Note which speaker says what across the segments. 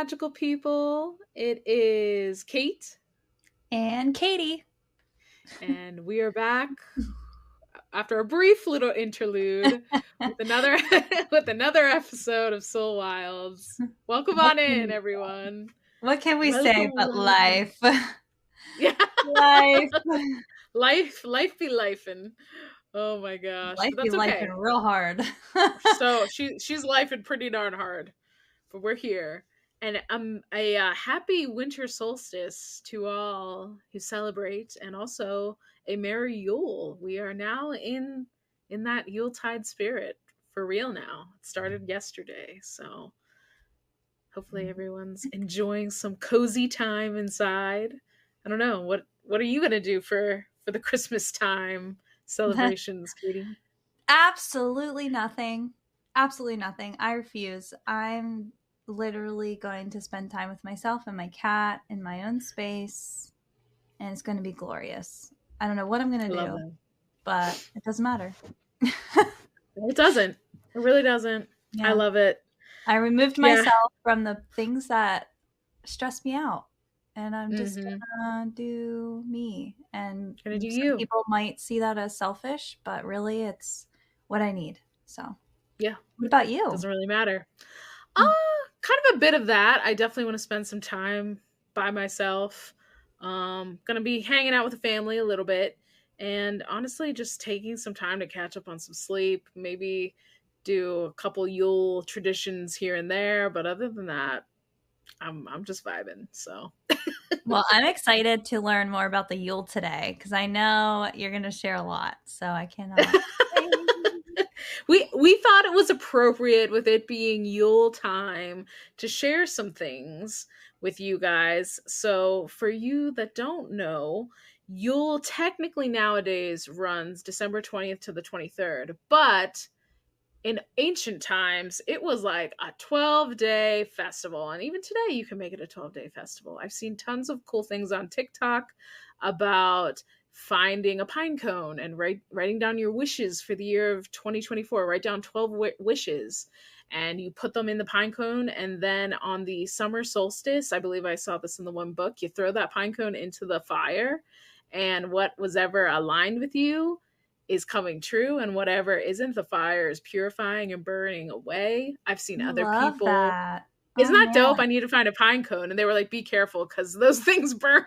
Speaker 1: magical people. It is Kate
Speaker 2: and Katie.
Speaker 1: and we are back after a brief little interlude with another with another episode of Soul Wilds. Welcome on in, everyone.
Speaker 2: What can we say but life?
Speaker 1: Yeah.
Speaker 2: Life.
Speaker 1: Life be lifing. Oh my gosh.
Speaker 2: Life
Speaker 1: But
Speaker 2: be
Speaker 1: that's okay.
Speaker 2: lifing real hard.
Speaker 1: So she's lifing pretty darn hard. But we're here. And a happy winter solstice to all who celebrate, and also a merry Yule. We are now in that Yuletide spirit for real now. It started yesterday, so hopefully everyone's enjoying some cozy time inside. I don't know, what are you gonna do for the Christmas time celebrations, Katie?
Speaker 2: Absolutely nothing. Absolutely nothing. I refuse. I'm literally going to spend time with myself and my cat in my own space, and it's going to be glorious. I don't know what I'm going to do, but it doesn't matter.
Speaker 1: It doesn't. It really doesn't. Yeah. I love it.
Speaker 2: I removed myself from the things that stress me out, and I'm just gonna do me. And
Speaker 1: gonna do you.
Speaker 2: People might see that as selfish, but really it's what I need. So
Speaker 1: yeah.
Speaker 2: What about you?
Speaker 1: Doesn't really matter. Kind of a bit of that. I definitely want to spend some time by myself. Gonna be hanging out with the family a little bit, and honestly just taking some time to catch up on some sleep, maybe do a couple Yule traditions here and there, but other than that, I'm just vibing. So
Speaker 2: well, I'm excited to learn more about the Yule today, because I know you're going to share a lot, so I cannot.
Speaker 1: we thought it was appropriate, with it being Yule time, to share some things with you guys. So for you that don't know, Yule technically nowadays runs December 20th to the 23rd, but in ancient times, it was like a 12-day festival. And even today, you can make it a 12-day festival. I've seen tons of cool things on TikTok about finding a pine cone and writing down your wishes for the year of 2024. Write down 12 wishes, and you put them in the pine cone. And then on the summer solstice, I believe I saw this in the one book, you throw that pine cone into the fire, and what was ever aligned with you is coming true, and whatever isn't, the fire is purifying and burning away. I've seen other people.
Speaker 2: That.
Speaker 1: Isn't that dope? I need to find a pine cone. And they were like, be careful, because those things burn.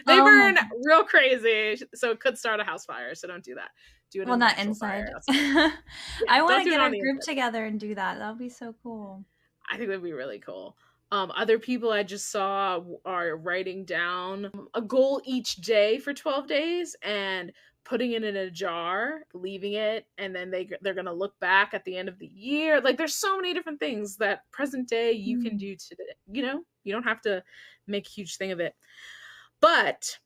Speaker 1: They burn real crazy. So it could start a house fire. So don't do that. Do it.
Speaker 2: Well, not inside. I want to get our group together and do that. That would be so cool.
Speaker 1: I think that'd be really cool. Other people I just saw are writing down a goal each day for 12 days and putting it in a jar, leaving it, and then they're going to look back at the end of the year. Like, there's so many different things that present day you can do today. You know, you don't have to make a huge thing of it. But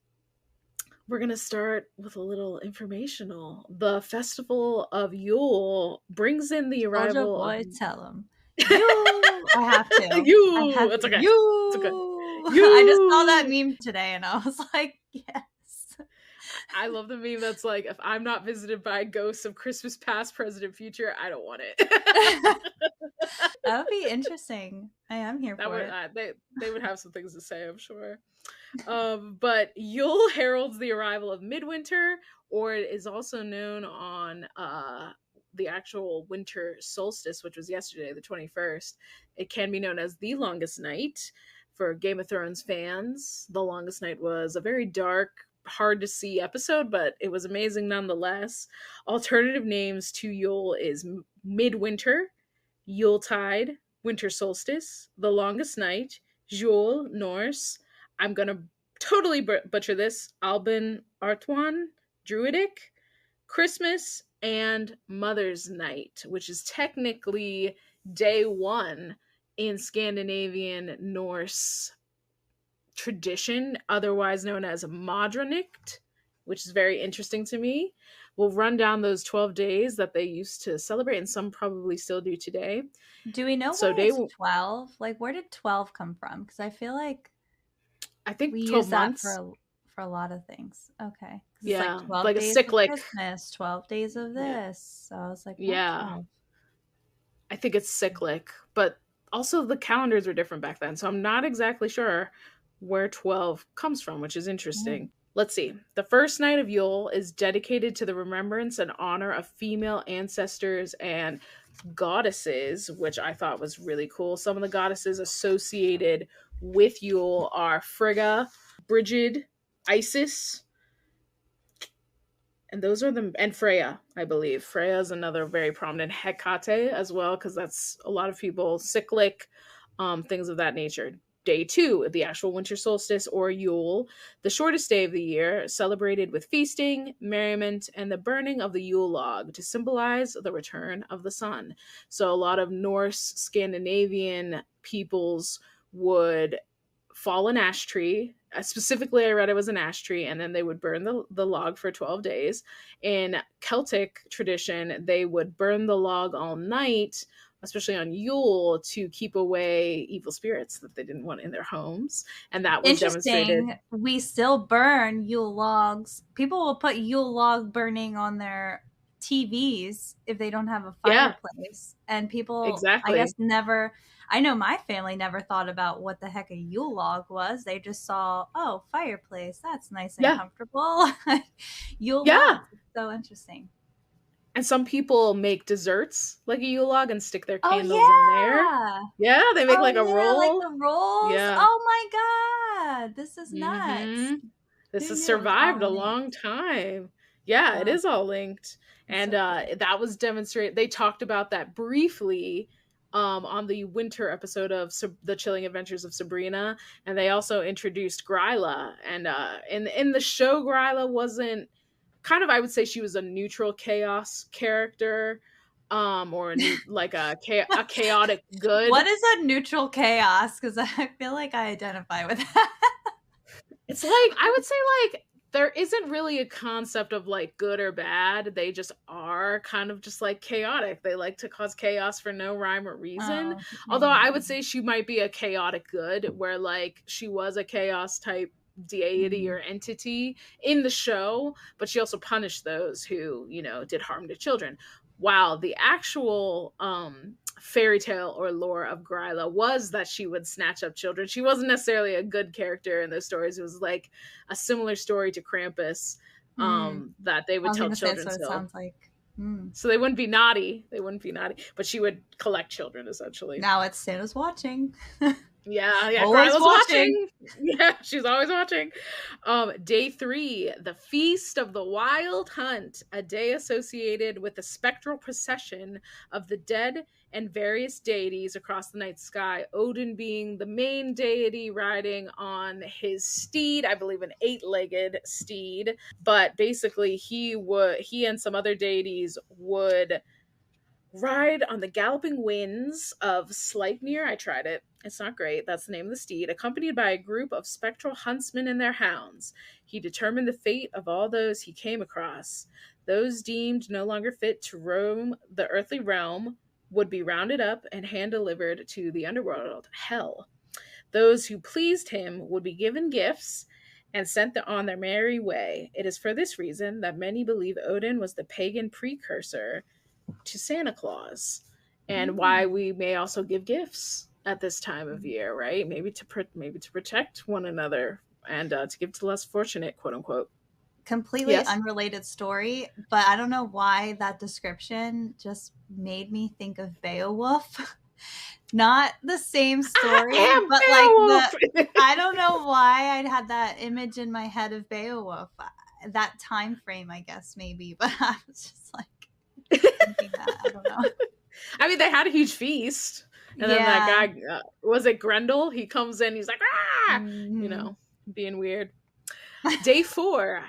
Speaker 1: we're going to start with a little informational. The Festival of Yule brings in the arrival
Speaker 2: of... tell them. You! I have to.
Speaker 1: You! It's okay.
Speaker 2: You!
Speaker 1: It's okay.
Speaker 2: You! I just saw that meme today, and I was like, yes.
Speaker 1: I love the meme that's like, if I'm not visited by ghosts of Christmas past, present, future, I don't want it.
Speaker 2: That would be interesting. I am here for it.
Speaker 1: They would have some things to say, I'm sure. But Yule heralds the arrival of midwinter, or it is also known on the actual winter solstice, which was yesterday, the 21st. It can be known as the longest night. For Game of Thrones fans, the longest night was a very dark, hard to see episode, but it was amazing nonetheless. Alternative names to Yule is midwinter, Yuletide, winter solstice, the longest night, Jul, Norse. I'm gonna totally butcher this. Alban Artwan, Druidic, Christmas, and Mother's Night, which is technically day one in Scandinavian Norse tradition, otherwise known as Modronikt, which is very interesting to me. We'll run down those 12 days that they used to celebrate, and some probably still do today.
Speaker 2: Do we know why it's 12? Like, where did 12 come from? Because I feel like
Speaker 1: we
Speaker 2: 12 use months. That for a lot of things. Okay.
Speaker 1: Yeah,
Speaker 2: it's like 12
Speaker 1: like
Speaker 2: days
Speaker 1: a cyclic.
Speaker 2: Of Christmas, 12 days of this. So I was like,
Speaker 1: yeah. 12? I think it's cyclic, but Also, the calendars were different back then, so I'm not exactly sure where 12 comes from, which is
Speaker 2: Mm.
Speaker 1: interesting. Let's see. The first night of Yule is dedicated to the remembrance and honor of female ancestors and goddesses, which I thought was really cool. Some of the goddesses associated with Yule are Frigga, Brigid, Isis, and those are the and Freya, I believe. Freya is another very prominent Hecate as well, because that's a lot of people cyclic, things of that nature. Day 2, the actual winter solstice or Yule, the shortest day of the year, celebrated with feasting, merriment, and the burning of the Yule log to symbolize the return of the sun. So a lot of Norse Scandinavian peoples would fall an ash tree. Specifically, I read it was an ash tree, and then they would burn the log for 12 days. In Celtic tradition, they would burn the log all night, especially on Yule, to keep away evil spirits that they didn't want in their homes. And that was demonstrated.
Speaker 2: Interesting. We still burn Yule logs. People will put Yule log burning on their TVs if they don't have a
Speaker 1: Yeah,
Speaker 2: fireplace. And people, I guess,
Speaker 1: exactly.
Speaker 2: never, I know my family never thought about what the heck a Yule log was. They just saw, oh, fireplace. That's nice and
Speaker 1: Yeah,
Speaker 2: comfortable. Yule
Speaker 1: yeah.
Speaker 2: logs. So interesting.
Speaker 1: And some people make desserts like a Yule log and stick their
Speaker 2: Oh,
Speaker 1: candles in there.
Speaker 2: yeah.
Speaker 1: Yeah, they make
Speaker 2: Oh,
Speaker 1: like a
Speaker 2: yeah. Like
Speaker 1: roll.
Speaker 2: the rolls.
Speaker 1: Yeah.
Speaker 2: Oh, my God. This is nuts.
Speaker 1: Mm-hmm. This
Speaker 2: Who
Speaker 1: has
Speaker 2: knew it was
Speaker 1: survived
Speaker 2: all
Speaker 1: a
Speaker 2: linked?
Speaker 1: long time. Yeah, it
Speaker 2: Wow.
Speaker 1: is all linked.
Speaker 2: That's
Speaker 1: And
Speaker 2: so cool.
Speaker 1: that was demonstrated. They talked about that briefly on the winter episode of The Chilling Adventures of Sabrina. And they also introduced Gryla. And in the show, Gryla wasn't kind of, I would say she was a neutral chaos character, or like a chaotic good.
Speaker 2: What is a neutral chaos? Because I feel like I identify with that.
Speaker 1: It's like, I would say, like, there isn't really a concept of like good or bad. They just are kind of just like chaotic. They like to cause chaos for no rhyme or reason.
Speaker 2: Oh,
Speaker 1: Although I
Speaker 2: mm,
Speaker 1: would say she might be a chaotic good, where like she was a chaos type deity
Speaker 2: mm.
Speaker 1: or entity in the show, but she also punished those who, did harm to children. Wow, the actual fairy tale or lore of Gryla was that she would snatch up children. She wasn't necessarily a good character in those stories. It was like a similar story to Krampus,
Speaker 2: Mm.
Speaker 1: that they
Speaker 2: I
Speaker 1: would
Speaker 2: was
Speaker 1: tell
Speaker 2: gonna say that's
Speaker 1: children
Speaker 2: what it
Speaker 1: still.
Speaker 2: sounds like. Mm.
Speaker 1: So they wouldn't be naughty. They wouldn't be naughty, but she would collect children essentially.
Speaker 2: Now it's Santa's watching.
Speaker 1: Yeah, yeah,
Speaker 2: Always
Speaker 1: Gryla's
Speaker 2: watching.
Speaker 1: watching. Yeah, she's always watching. Day 3, the Feast of the Wild Hunt, a day associated with the spectral procession of the dead and various deities across the night sky. Odin being the main deity, riding on his steed, I believe an 8-legged steed. But basically, he and some other deities would ride on the galloping winds of Sleipnir. I tried it. It's not great. That's the name of the steed. Accompanied by a group of spectral huntsmen and their hounds. He determined the fate of all those he came across. Those deemed no longer fit to roam the earthly realm would be rounded up and hand delivered to the underworld, Hell. Those who pleased him would be given gifts and sent on their merry way. It is for this reason that many believe Odin was the pagan precursor to Santa Claus, and why
Speaker 2: Mm.
Speaker 1: we may also give gifts at this time of year, right? Maybe to protect one another and to give to the less fortunate, quote unquote.
Speaker 2: Completely
Speaker 1: Yes.
Speaker 2: unrelated story, but I don't know why that description just made me think of Beowulf. Not the same story,
Speaker 1: I am
Speaker 2: but like
Speaker 1: Beowulf.
Speaker 2: I don't know why I'd had that image in my head of Beowulf. That time frame, I guess, maybe, but I was just like thinking that. I don't know.
Speaker 1: I mean, they had a huge feast, and then that
Speaker 2: Yeah.
Speaker 1: guy, was it Grendel? He comes in, he's like, ah,
Speaker 2: Mhm.
Speaker 1: being weird. Day 4,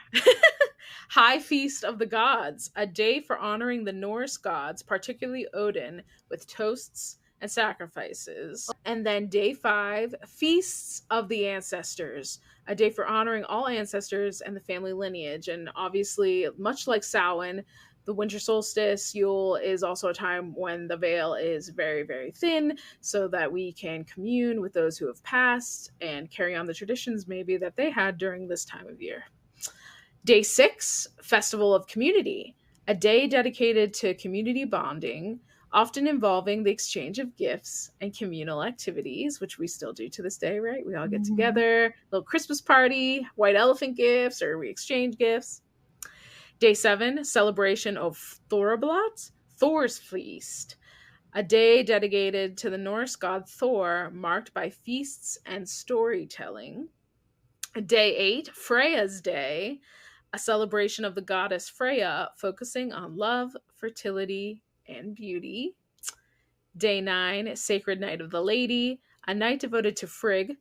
Speaker 1: High Feast of the Gods, a day for honoring the Norse gods, particularly Odin, with toasts and sacrifices. And then day 5, Feasts of the Ancestors, a day for honoring all ancestors and the family lineage. And obviously, much like Samhain, the winter solstice, Yule, is also a time when the veil is very, very thin, so that we can commune with those who have passed and carry on the traditions maybe that they had during this time of year. Day 6, Festival of Community, a day dedicated to community bonding, often involving the exchange of gifts and communal activities, which we still do to this day, right? We all get
Speaker 2: Mm-hmm.
Speaker 1: together, little Christmas party, white elephant gifts, or we exchange gifts. Day 7, celebration of Thorblot, Thor's feast, a day dedicated to the Norse god Thor, marked by feasts and storytelling. Day 8, Freya's Day, a celebration of the goddess Freya, focusing on love, fertility, and beauty. Day 9, Sacred Night of the Lady, a night devoted to Frigg,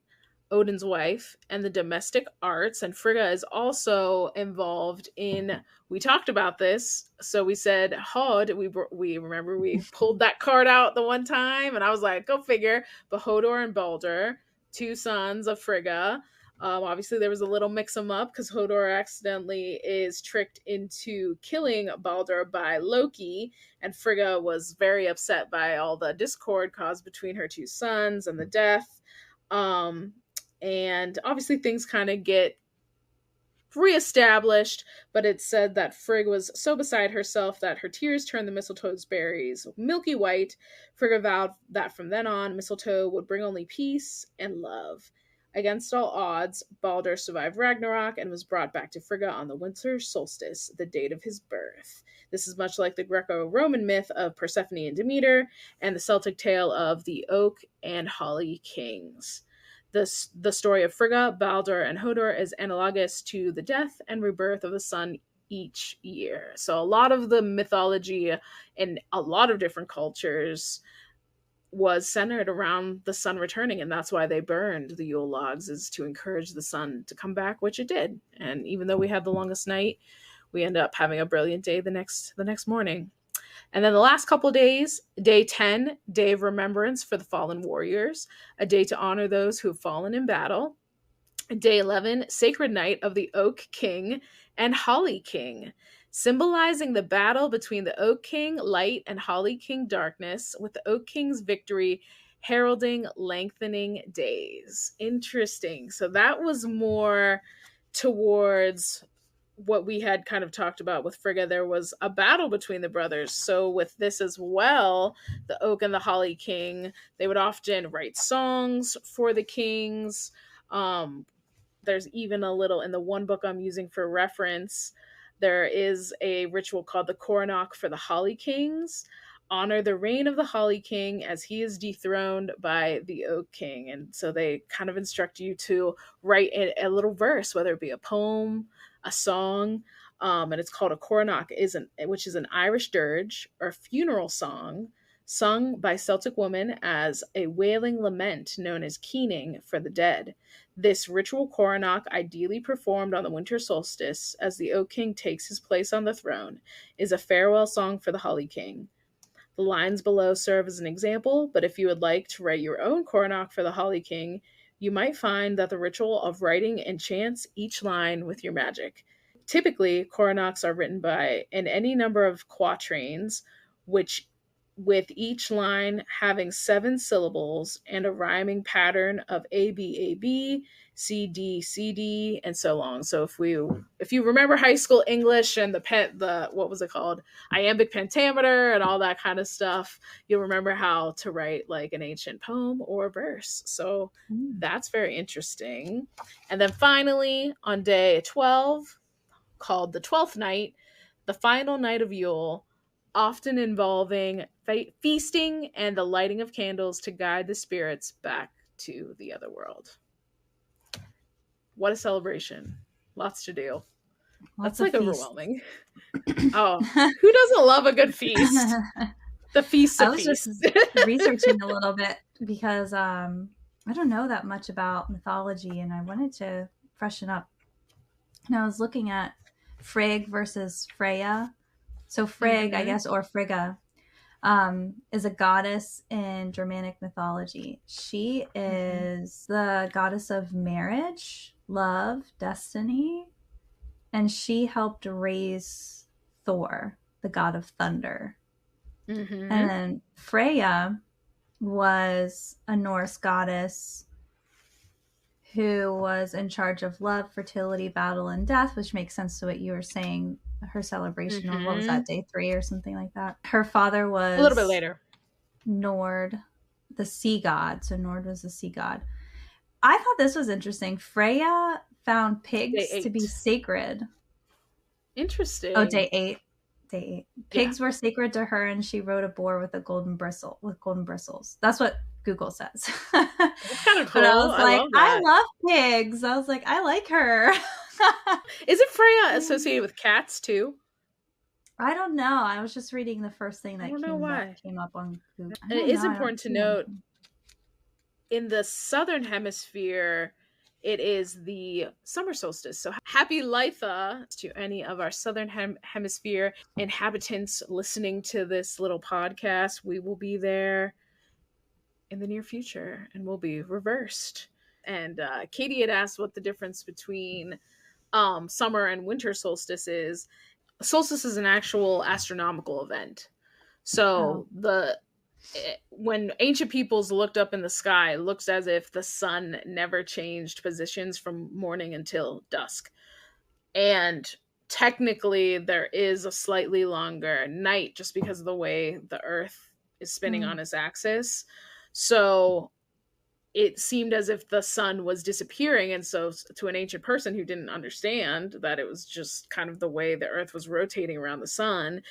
Speaker 1: Odin's wife, and the domestic arts. And Frigga is also involved in. We talked about this, so we said Hod. We remember we pulled that card out the one time, and I was like, go figure. But Hodor and Balder, two sons of Frigga. Obviously, there was a little mix 'em up because Hodor accidentally is tricked into killing Balder by Loki, and Frigga was very upset by all the discord caused between her two sons and the death. Um, and obviously things kind of get reestablished, but it's said that Frigg was so beside herself that her tears turned the mistletoe's berries milky white. Frigga vowed that from then on, mistletoe would bring only peace and love. Against all odds, Balder survived Ragnarok and was brought back to Frigga on the winter solstice, the date of his birth. This is much like the Greco-Roman myth of Persephone and Demeter and the Celtic tale of the Oak and Holly Kings. The story of Frigga, Balder, and Hodor is analogous to the death and rebirth of the sun each year. So a lot of the mythology in a lot of different cultures was centered around the sun returning, and that's why they burned the Yule logs, is to encourage the sun to come back, which it did. And even though we had the longest night, we end up having a brilliant day the next morning. And then the last couple of days, day 10, day of remembrance for the fallen warriors, a day to honor those who have fallen in battle. Day 11, sacred night of the Oak King and Holly King, symbolizing the battle between the Oak King, light, and Holly King, darkness, with the Oak King's victory heralding lengthening days. Interesting. So that was more towards what we had kind of talked about with Frigga. There was a battle between the brothers. So with this as well, the Oak and the Holly King, they would often write songs for the kings. There's even a little in the one book I'm using for reference. There is a ritual called the Coronach for the Holly Kings. Honor the reign of the Holly King as he is dethroned by the Oak King. And so they kind of instruct you to write a little verse, whether it be a poem, a song, and it's called a coronach, which is an Irish dirge or funeral song sung by Celtic women as a wailing lament known as keening for the dead. This ritual coronach, ideally performed on the winter solstice as the Oak King takes his place on the throne, is a farewell song for the Holly King. The lines below serve as an example, but if you would like to write your own coronach for the Holly King, you might find that the ritual of writing enchants each line with your magic. Typically, coronachs are written in any number of quatrains, which with each line having 7 syllables and a rhyming pattern of A B A B, C D C D, and so on. So if you remember high school English and the what was it called, iambic pentameter and all that kind of stuff, you'll remember how to write like an ancient poem or verse. So that's very interesting. And then finally, on day 12, called the 12th night, the final night of Yule, often involving feasting and the lighting of candles to guide the spirits back to the other world. What a celebration. Lots to do. That's like overwhelming. Oh, who doesn't love a good feast? The feast of feasts.
Speaker 2: I was just researching a little bit because I don't know that much about mythology, and I wanted to freshen up. And I was looking at Frigg versus Freya. So Frigg, I guess, or Frigga, is a goddess in Germanic mythology. She is the goddess of marriage, love, destiny, and she helped raise Thor, the god of thunder. And then Freya was a Norse goddess who was in charge of love, fertility, battle, and death, which makes sense to what you were saying her celebration of, what was
Speaker 1: Mm-hmm.
Speaker 2: that, day 3 or something like that. Her father
Speaker 1: A little bit
Speaker 2: was
Speaker 1: later.
Speaker 2: Nord, the sea god. So Nord was the sea god. I thought this was interesting. Freya found
Speaker 1: Day
Speaker 2: pigs to be
Speaker 1: 8.
Speaker 2: sacred. Oh,
Speaker 1: Interesting.
Speaker 2: day 8. Day 8.
Speaker 1: Yeah.
Speaker 2: Pigs were sacred to her, and she rode a boar with golden bristles. That's what Google says.
Speaker 1: That's kind of
Speaker 2: But I
Speaker 1: cool.
Speaker 2: was
Speaker 1: I
Speaker 2: like,
Speaker 1: love
Speaker 2: I
Speaker 1: that.
Speaker 2: love pigs. I was like, I like her.
Speaker 1: Is it Freya associated with cats too?
Speaker 2: I don't know. I was just reading the first thing
Speaker 1: I
Speaker 2: that
Speaker 1: don't know why.
Speaker 2: came up on Google. I
Speaker 1: And it
Speaker 2: don't
Speaker 1: is
Speaker 2: know. I don't
Speaker 1: important to
Speaker 2: see
Speaker 1: note,
Speaker 2: anything.
Speaker 1: in the southern hemisphere, it is the summer solstice. So happy Litha to any of our southern hemisphere inhabitants listening to this little podcast. We will be there in the near future and we'll be reversed. And Katie had asked what the difference between summer and winter solstice is. Solstice is an actual astronomical event.
Speaker 2: Oh.
Speaker 1: So when ancient peoples looked up in the sky, it looks as if the sun never changed positions from morning until dusk. And technically, there is a slightly longer night just because of the way the Earth is spinning on its axis. So it seemed as if the sun was disappearing. And so, to an ancient person who didn't understand that it was just kind of the way the Earth was rotating around the sun,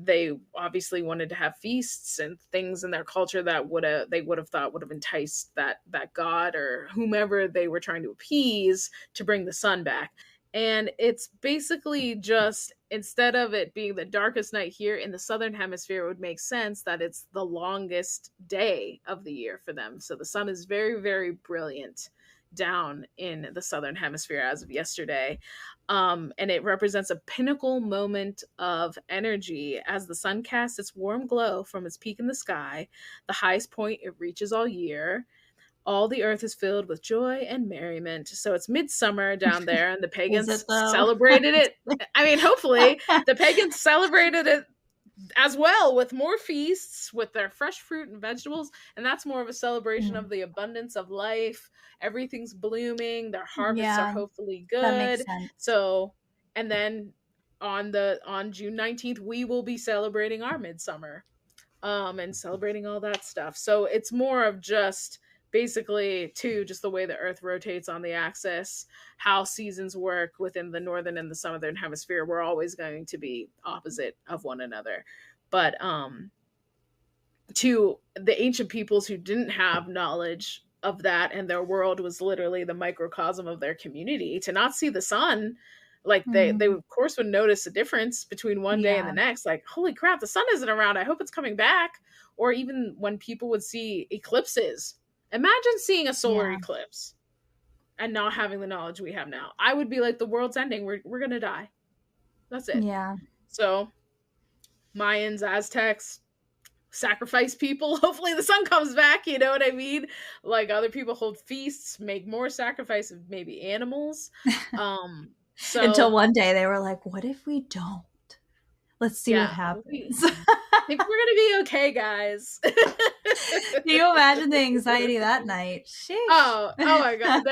Speaker 1: they obviously wanted to have feasts and things in their culture that they would have thought would have enticed that god or whomever they were trying to appease to bring the sun back. And it's basically just, instead of it being the darkest night here in the southern hemisphere, it would make sense that it's the longest day of the year for them. So the sun is very, very brilliant down in the southern hemisphere as of yesterday. And it represents a pinnacle moment of energy as the sun casts its warm glow from its peak in the sky, the highest point it reaches all year. All the earth is filled with joy and merriment. So it's midsummer down there, and the
Speaker 2: Is it
Speaker 1: pagans
Speaker 2: though?
Speaker 1: celebrated it. I mean, hopefully, the pagans celebrated it as well with more feasts with their fresh fruit and vegetables. And that's more of a celebration of the abundance of life. Everything's blooming, their harvests are
Speaker 2: Yeah,
Speaker 1: hopefully
Speaker 2: that makes
Speaker 1: good.
Speaker 2: sense.
Speaker 1: So, and then on June 19th, we will be celebrating our midsummer and celebrating all that stuff. So it's more of just basically just the way the earth rotates on the axis, how seasons work within the northern and the southern hemisphere. We're always going to be opposite of one another. But to the ancient peoples who didn't have knowledge of that, and their world was literally the microcosm of their community, to not see the sun, like they of course would notice a difference between one day and the
Speaker 2: Yeah.
Speaker 1: next, like, holy crap, the sun isn't around, I hope it's coming back. Or even when people would see eclipses, imagine seeing a solar
Speaker 2: Yeah.
Speaker 1: eclipse and not having the knowledge we have now. I would be like, the world's ending, we're gonna die, that's it.
Speaker 2: Yeah.
Speaker 1: So Mayans, Aztecs, sacrifice people, hopefully the sun comes back, you know what I mean? Like, other people hold feasts, make more sacrifice of maybe animals.
Speaker 2: Until
Speaker 1: So
Speaker 2: one day they were like, what if we don't? Let's see what
Speaker 1: yeah,
Speaker 2: happens.
Speaker 1: I think we're gonna be okay, guys.
Speaker 2: Can you imagine the anxiety that night? Sheesh.
Speaker 1: Oh my god.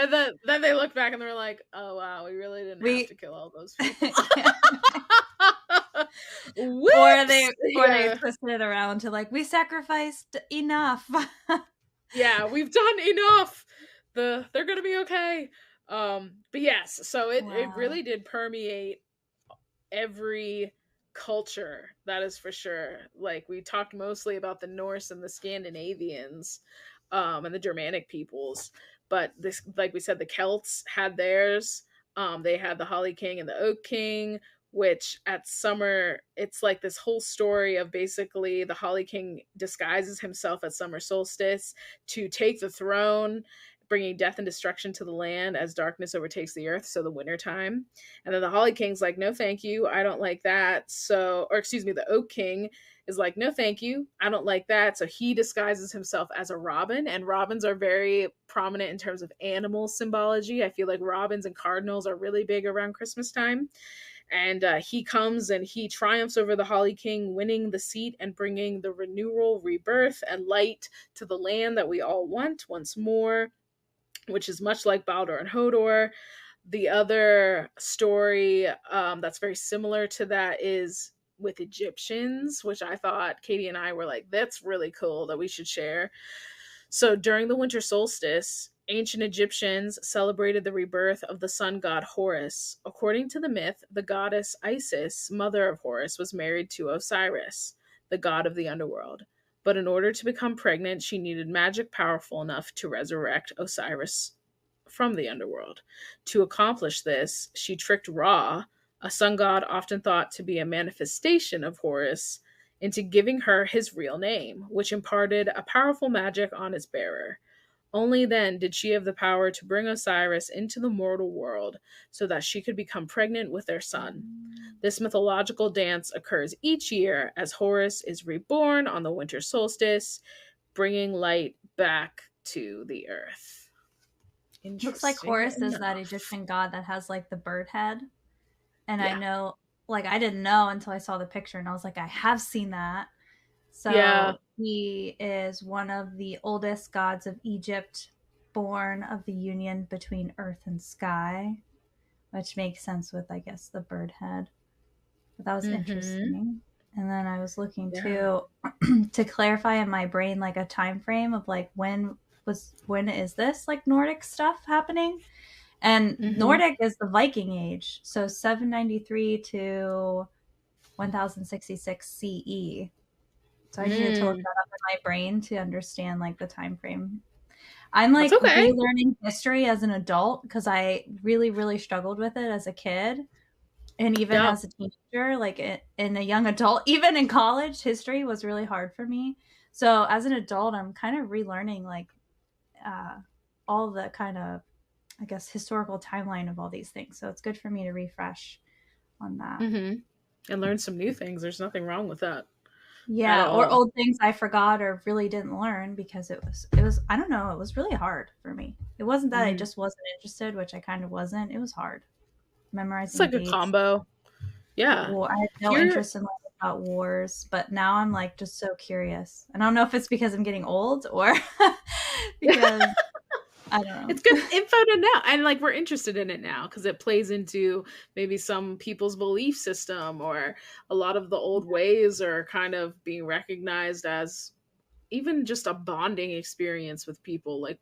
Speaker 1: Then they look back and they're like, oh wow, we really didn't have to kill all those people.
Speaker 2: Or they twisted it around to like, we sacrificed enough.
Speaker 1: Yeah, we've done enough. They're gonna be okay. But yes, so it really did permeate every culture, that is for sure. Like, we talked mostly about the Norse and the Scandinavians, and the Germanic peoples, but this, like we said, the Celts had theirs. They had the Holly King and the Oak King, which at summer, it's like this whole story of basically the Holly King disguises himself at summer solstice to take the throne, bringing death and destruction to the land as darkness overtakes the earth, so the winter time. And then the Holly King's like, no thank you, I don't like that. So, or excuse me, the Oak King is like, no thank you, I don't like that. So he disguises himself as a robin, and robins are very prominent in terms of animal symbology. I feel like robins and cardinals are really big around Christmas time. And he comes and he triumphs over the Holly King, winning the seat and bringing the renewal, rebirth, and light to the land that we all want once more, which is much like Baldur and Hodor. The other story that's very similar to that is with Egyptians, which I thought Katie and I were like, that's really cool that we should share. So during the winter solstice, ancient Egyptians celebrated the rebirth of the sun god Horus. According to the myth, the goddess Isis, mother of Horus, was married to Osiris, the god of the underworld. But in order to become pregnant, she needed magic powerful enough to resurrect Osiris from the underworld. To accomplish this, she tricked Ra, a sun god often thought to be a manifestation of Horus, into giving her his real name, which imparted a powerful magic on its bearer. Only then did she have the power to bring Osiris into the mortal world so that she could become pregnant with their son. This mythological dance occurs each year as Horus is reborn on the winter solstice, bringing light back to the earth.
Speaker 2: Looks like Horus is that Egyptian god that has like the bird head. And yeah. I know, like, I didn't know until I saw the picture, and I was like, I have seen that. So yeah. He is one of the oldest gods of Egypt, born of the union between earth and sky, which makes sense with, I guess, the bird head. But that was interesting. And then I was looking too to clarify in my brain like a time frame of like when is this like Nordic stuff happening? And Nordic is the Viking Age, so 793 to 1066 CE. So I needed to look that up in my brain to understand like the time frame. I'm like relearning history as an adult because I really, really struggled with it as a kid. And even as a teenager, like in a young adult, even in college, history was really hard for me. So as an adult, I'm kind of relearning like all the kind of, I guess, historical timeline of all these things. So it's good for me to refresh on that.
Speaker 1: And learn some new things. There's nothing wrong with that.
Speaker 2: Yeah, or old things I forgot or really didn't learn because it was I don't know, it was really hard for me. It wasn't that I just wasn't interested, which I kind of wasn't. It was hard. Memorizing
Speaker 1: it's like dates. A combo. Yeah.
Speaker 2: Well, I had no interest in learning about wars, but now I'm like just so curious. And I don't know if it's because I'm getting old or because I don't know.
Speaker 1: It's good info to know. And like we're interested in it now because it plays into maybe some people's belief system, or a lot of the old ways are kind of being recognized as even just a bonding experience with people. Like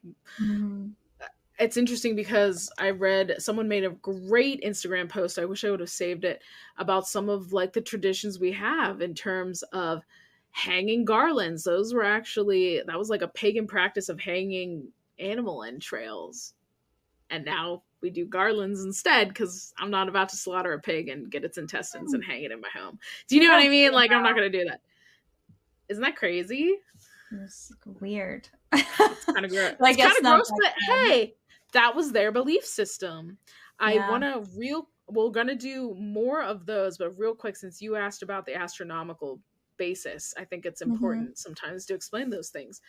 Speaker 1: it's interesting because I read someone made a great Instagram post. I wish I would have saved it, about some of like the traditions we have in terms of hanging garlands. That was like a pagan practice of hanging animal entrails, and now we do garlands instead because I'm not about to slaughter a pig and get its intestines and hang it in my home. Do you know what I mean? Like I'm not going to do that. Isn't that crazy?
Speaker 2: It's weird.
Speaker 1: It's kind of gross. It's kind of gross, but hey, that was their belief system. We're going to do more of those, but real quick, since you asked about the astronomical basis, I think it's important sometimes to explain those things.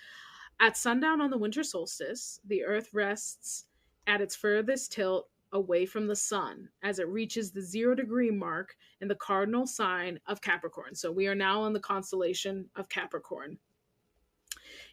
Speaker 1: At sundown on the winter solstice, the Earth rests at its furthest tilt away from the sun as it reaches the 0-degree mark in the cardinal sign of Capricorn. So we are now in the constellation of Capricorn.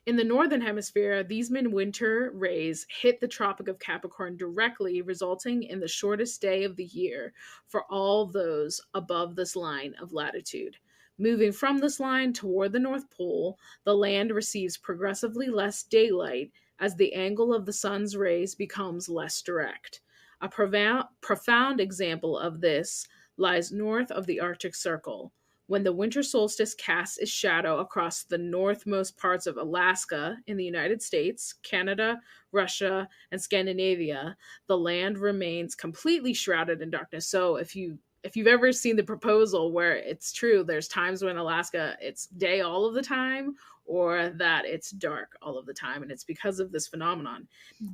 Speaker 1: In the northern hemisphere, these midwinter rays hit the Tropic of Capricorn directly, resulting in the shortest day of the year for all those above this line of latitude. Moving from this line toward the North Pole, the land receives progressively less daylight as the angle of the sun's rays becomes less direct. A profound example of this lies north of the Arctic Circle. When the winter solstice casts its shadow across the northmost parts of Alaska in the United States, Canada, Russia, and Scandinavia, the land remains completely shrouded in darkness. So if you've ever seen The Proposal, where it's true, there's times when Alaska, it's day all of the time, or that it's dark all of the time. And it's because of this phenomenon.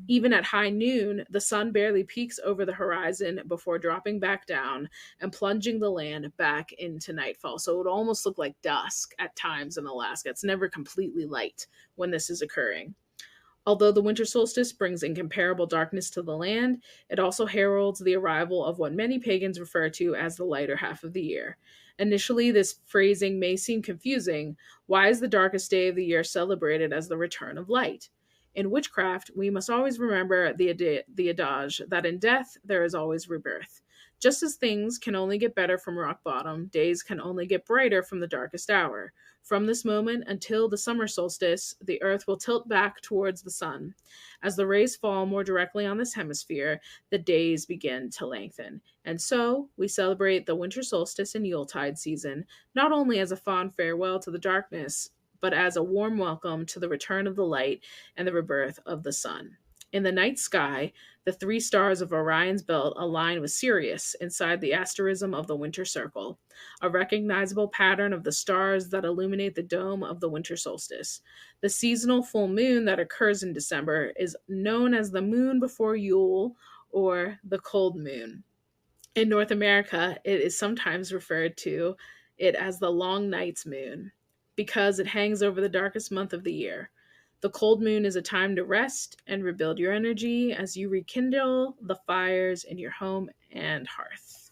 Speaker 1: Even at high noon, the sun barely peeks over the horizon before dropping back down and plunging the land back into nightfall. So it would almost look like dusk at times in Alaska. It's never completely light when this is occurring. Although the winter solstice brings incomparable darkness to the land, it also heralds the arrival of what many pagans refer to as the lighter half of the year. Initially, this phrasing may seem confusing. Why is the darkest day of the year celebrated as the return of light? In witchcraft, we must always remember the adage that in death there is always rebirth. Just as things can only get better from rock bottom, days can only get brighter from the darkest hour. From this moment until the summer solstice, the earth will tilt back towards the sun. As the rays fall more directly on this hemisphere, the days begin to lengthen. And so, we celebrate the winter solstice and Yuletide season, not only as a fond farewell to the darkness, but as a warm welcome to the return of the light and the rebirth of the sun. In the night sky, the three stars of Orion's belt align with Sirius inside the asterism of the winter circle, a recognizable pattern of the stars that illuminate the dome of the winter solstice. The seasonal full moon that occurs in December is known as the moon before Yule or the cold moon. In North America, it is sometimes referred to it as the long night's moon because it hangs over the darkest month of the year. The cold moon is a time to rest and rebuild your energy as you rekindle the fires in your home and hearth.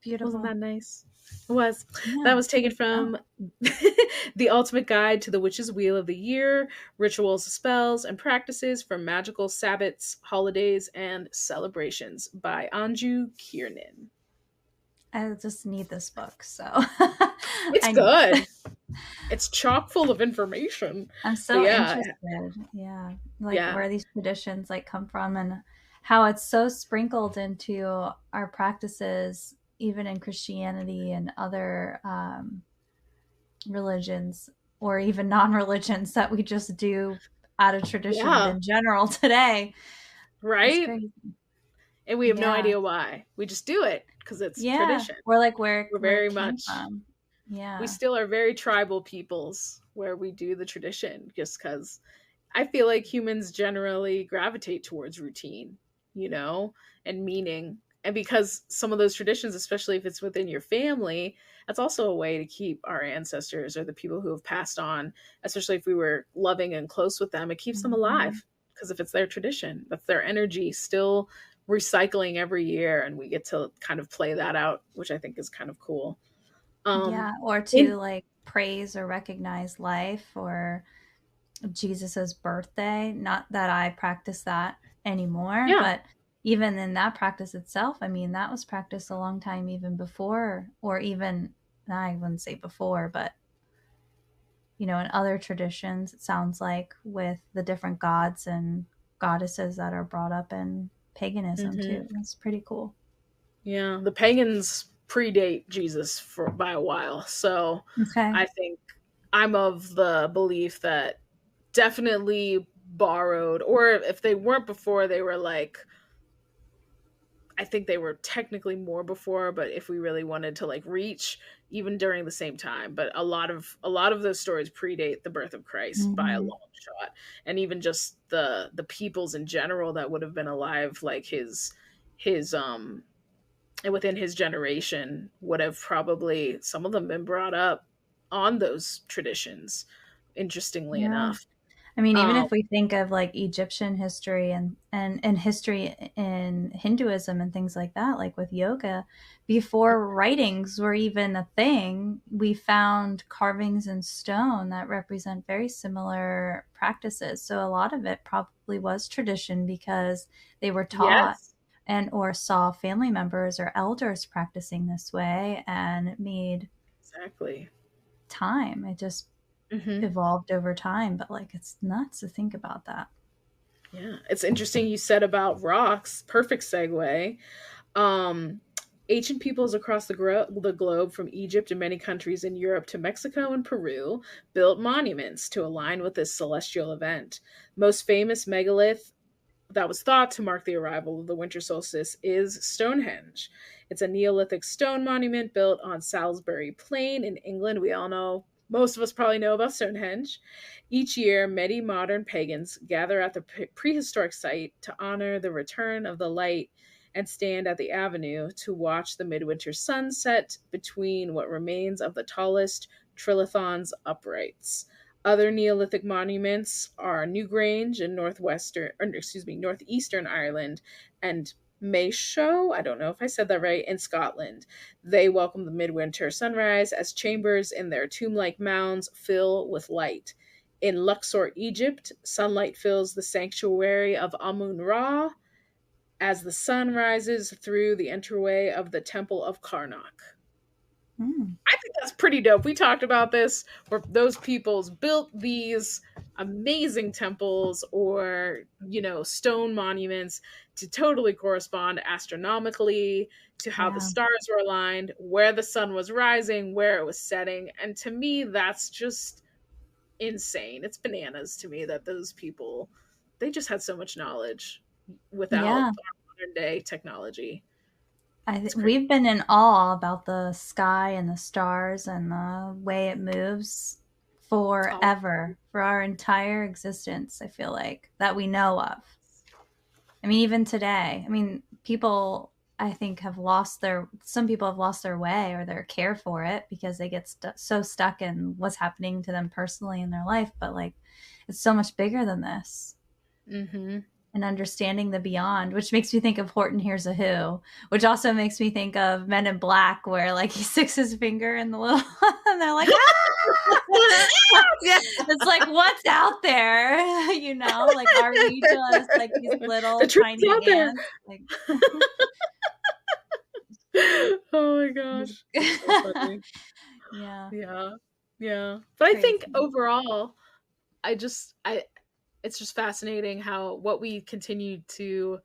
Speaker 2: Beautiful.
Speaker 1: Wasn't that nice? It was.
Speaker 2: Yeah.
Speaker 1: That was taken from The Ultimate Guide to the Witch's Wheel of the Year, Rituals, Spells, and Practices for Magical Sabbats, Holidays, and Celebrations by Anju Kiernan.
Speaker 2: I just need this book, so
Speaker 1: It's good. It's chock full of information.
Speaker 2: I'm so interested. Yeah. Like where these traditions like come from and how it's so sprinkled into our practices, even in Christianity and other religions or even non-religions that we just do out of tradition in general today.
Speaker 1: Right? And we have no idea why. We just do it because it's tradition.
Speaker 2: Or like where
Speaker 1: we're very much
Speaker 2: from. Yeah.
Speaker 1: We still are very tribal peoples where we do the tradition just because I feel like humans generally gravitate towards routine, you know, and meaning. And because some of those traditions, especially if it's within your family, that's also a way to keep our ancestors or the people who have passed on, especially if we were loving and close with them, it keeps them alive. Because if it's their tradition, that's their energy still recycling every year. And we get to kind of play that out, which I think is kind of cool.
Speaker 2: Or to like praise or recognize life or Jesus's birthday. Not that I practice that anymore, but even in that practice itself, I mean, that was practiced a long time even before, or even, I wouldn't say before, but you know, in other traditions, it sounds like with the different gods and goddesses that are brought up in paganism too. That's pretty cool.
Speaker 1: Yeah, the pagans predate Jesus by a while. So I think I'm of the belief that definitely borrowed, or if they weren't before, they were like, I think they were technically more before, but if we really wanted to like reach even during the same time, but a lot of those stories predate the birth of Christ by a long shot. And even just the peoples in general that would have been alive, like his and within his generation would have probably, some of them, been brought up on those traditions, interestingly enough.
Speaker 2: I mean, even if we think of like Egyptian history and history in Hinduism and things like that, like with yoga, before writings were even a thing, we found carvings in stone that represent very similar practices. So a lot of it probably was tradition because they were taught and or saw family members or elders practicing this way, and it made time. It just evolved over time, but like it's nuts to think about that.
Speaker 1: Yeah, it's interesting you said about rocks. Perfect segue. Ancient peoples across the globe, from Egypt and many countries in Europe to Mexico and Peru, built monuments to align with this celestial event. Most famous megalith that was thought to mark the arrival of the winter solstice is Stonehenge. It's a Neolithic stone monument built on Salisbury Plain in England. We all know, most of us probably know about Stonehenge. Each year, many modern pagans gather at the prehistoric site to honor the return of the light and stand at the avenue to watch the midwinter sun set between what remains of the tallest trilithon's uprights. Other Neolithic monuments are Newgrange in northeastern Ireland and Maeshowe, I don't know if I said that right, in Scotland. They welcome the midwinter sunrise as chambers in their tomb-like mounds fill with light. In Luxor, Egypt, sunlight fills the sanctuary of Amun-Ra as the sun rises through the entryway of the Temple of Karnak.
Speaker 2: Mm.
Speaker 1: I think that's pretty dope. We talked about this where those peoples built these amazing temples or, stone monuments to totally correspond astronomically to how the
Speaker 2: Yeah.
Speaker 1: stars were aligned, where the sun was rising, where it was setting. And to me, that's just insane. It's bananas to me that those people, they just had so much knowledge without
Speaker 2: Yeah.
Speaker 1: modern day technology.
Speaker 2: We've been in awe about the sky and the stars and the way it moves forever, for our entire existence, I feel like, that we know of. I mean, even today, people, I think, some people have lost their way or their care for it because they get so stuck in what's happening to them personally in their life. But like, it's so much bigger than this.
Speaker 1: Mm-hmm.
Speaker 2: And understanding the beyond, which makes me think of Horton Hears a Who, which also makes me think of Men in Black, where like he sticks his finger in the little, and they're like, ah! It's like, what's out there? Like, are we just like these little tiny ants? Like,
Speaker 1: oh my gosh. That's so funny.
Speaker 2: Yeah.
Speaker 1: But
Speaker 2: Crazy.
Speaker 1: I think overall, it's just fascinating how what we continue to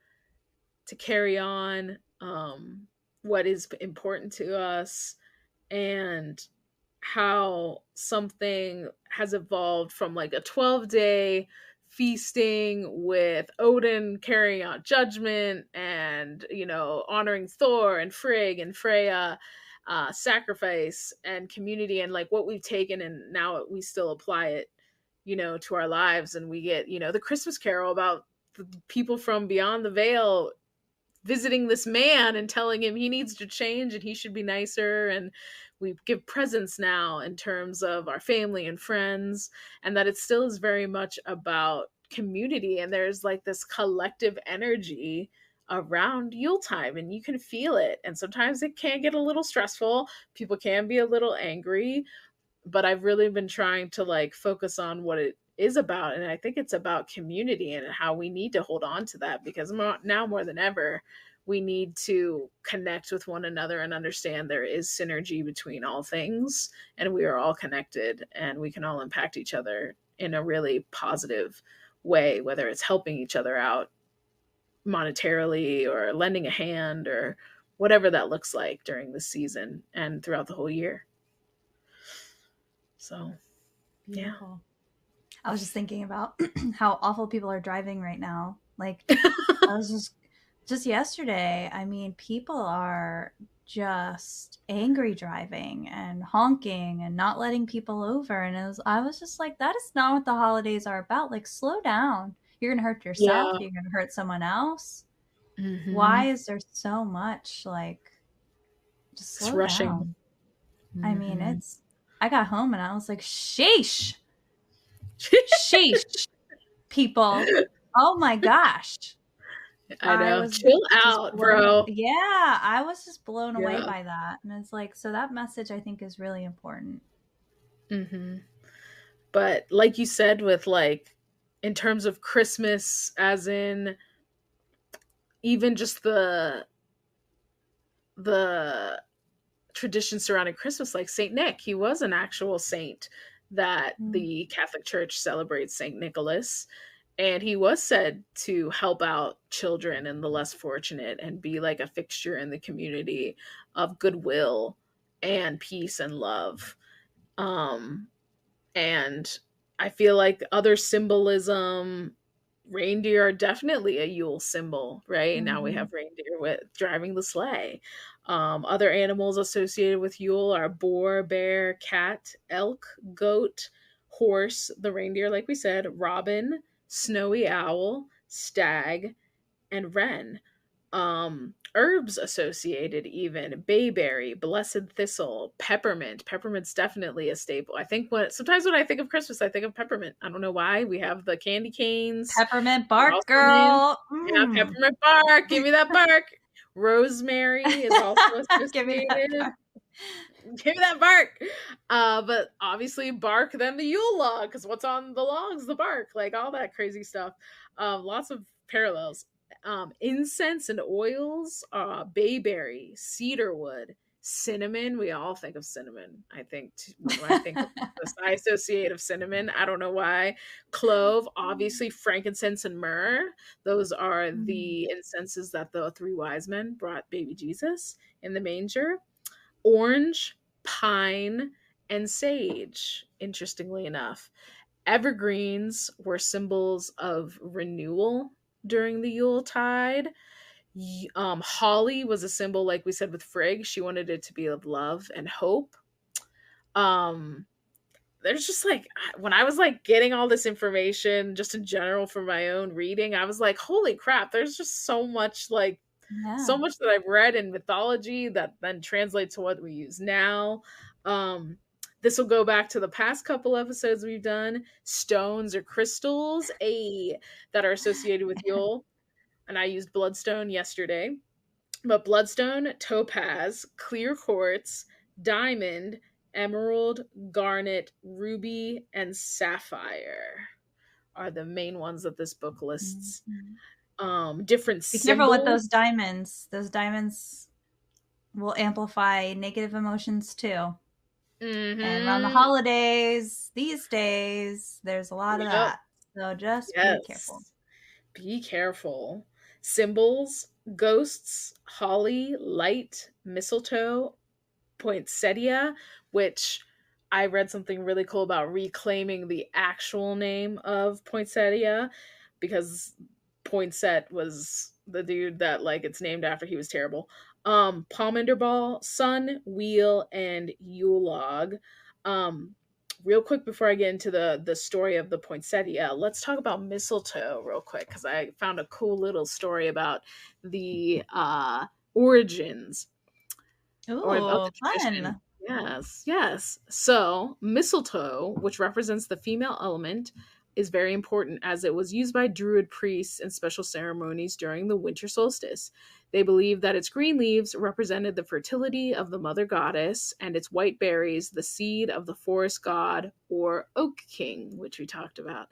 Speaker 1: carry on, what is important to us, and how something has evolved from like a 12-day feasting with Odin carrying out judgment and, honoring Thor and Frigg and Freya, sacrifice and community, and like what we've taken and now we still apply it, to our lives. And we get, the Christmas Carol about the people from beyond the veil visiting this man and telling him he needs to change and he should be nicer. And we give presents now in terms of our family and friends, and that it still is very much about community. And there's like this collective energy around Yuletide, and you can feel it. And sometimes it can get a little stressful. People can be a little angry, but I've really been trying to like focus on what it is about. And I think it's about community and how we need to hold on to that, because now more than ever, we need to connect with one another and understand there is synergy between all things, and we are all connected and we can all impact each other in a really positive way, whether it's helping each other out monetarily or lending a hand or whatever that looks like during the season and throughout the whole year. So,
Speaker 2: beautiful. Yeah. I was just thinking about how awful people are driving right now. Like, I was just yesterday, people are just angry driving and honking and not letting people over. And I was just like, that is not what the holidays are about. Like, slow down. You're going to hurt yourself. Yeah. You're going to hurt someone else. Mm-hmm. Why is there so much, like, just slow
Speaker 1: rushing
Speaker 2: down? Mm-hmm. I got home and I was like, sheesh. Sheesh, people. Oh my gosh.
Speaker 1: I know. Chill out, bro.
Speaker 2: Yeah, I was just blown away by that. And it's like, so that message I think is really important.
Speaker 1: Mm-hmm. But like you said, with like, in terms of Christmas, as in even just the tradition surrounding Christmas, like Saint Nick, he was an actual saint that the Catholic Church celebrates, Saint Nicholas. And he was said to help out children and the less fortunate and be like a fixture in the community of goodwill and peace and love. And I feel like other symbolism, reindeer are definitely a Yule symbol, right? Mm-hmm. Now we have reindeer with driving the sleigh. Other animals associated with Yule are boar, bear, cat, elk, goat, horse, the reindeer, like we said, robin, snowy owl, stag, and wren. Herbs associated, even bayberry, blessed thistle, peppermint. Peppermint's definitely a staple. I think sometimes when I think of Christmas, I think of peppermint. I don't know why. We have the candy canes.
Speaker 2: Peppermint
Speaker 1: They're
Speaker 2: bark,
Speaker 1: also named,
Speaker 2: girl.
Speaker 1: yeah, peppermint bark. Give me that bark. Rosemary is also
Speaker 2: Give me that
Speaker 1: associated.
Speaker 2: bark.
Speaker 1: Give me that bark. But obviously bark, then the Yule log, because what's on the logs? The bark, like all that crazy stuff. Lots of parallels. Incense and oils, bayberry, cedarwood, cinnamon. We all think of cinnamon. I think when I think of this, I associate of cinnamon. I don't know why. Clove, obviously, frankincense and myrrh. Those are the incenses that the three wise men brought baby Jesus in the manger. Orange, pine, and sage, interestingly enough. Evergreens were symbols of renewal during the Yuletide. Holly was a symbol, like we said with Frigg. She wanted it to be of love and hope. Um, there's just like, when I was like getting all this information just in general for my own reading, I was like, holy crap, there's just so much like so
Speaker 2: Yeah.
Speaker 1: much that I've read in mythology that then translates to what we use now. Um, this will go back to the past couple episodes we've done. Stones or crystals, that are associated with Yule. And I used bloodstone yesterday. But bloodstone, topaz, clear quartz, diamond, emerald, garnet, ruby, and sapphire are the main ones that this book lists. Different
Speaker 2: Be careful with
Speaker 1: symbols.
Speaker 2: those diamonds. Those diamonds will amplify negative emotions too. And around the
Speaker 1: Mm-hmm.
Speaker 2: holidays, these days, there's a lot of
Speaker 1: Yep.
Speaker 2: that. So just be careful.
Speaker 1: Yes. Be careful. Symbols, ghosts, holly, light, mistletoe, poinsettia, which I read something really cool about reclaiming the actual name of poinsettia, because Poinsett was the dude that like it's named after. He was terrible. Palmander ball, sun, wheel, and Yule log. Um, Real quick before I get into the story of the poinsettia, let's talk about mistletoe real quick, because I found a cool little story about the origins or of the
Speaker 2: Ooh,
Speaker 1: tradition.
Speaker 2: fun.
Speaker 1: Yes, yes. So, mistletoe, which represents the female element, is very important as it was used by Druid priests in special ceremonies during the winter solstice. They believed that its green leaves represented the fertility of the mother goddess, and its white berries the seed of the forest god or oak king, which we talked about.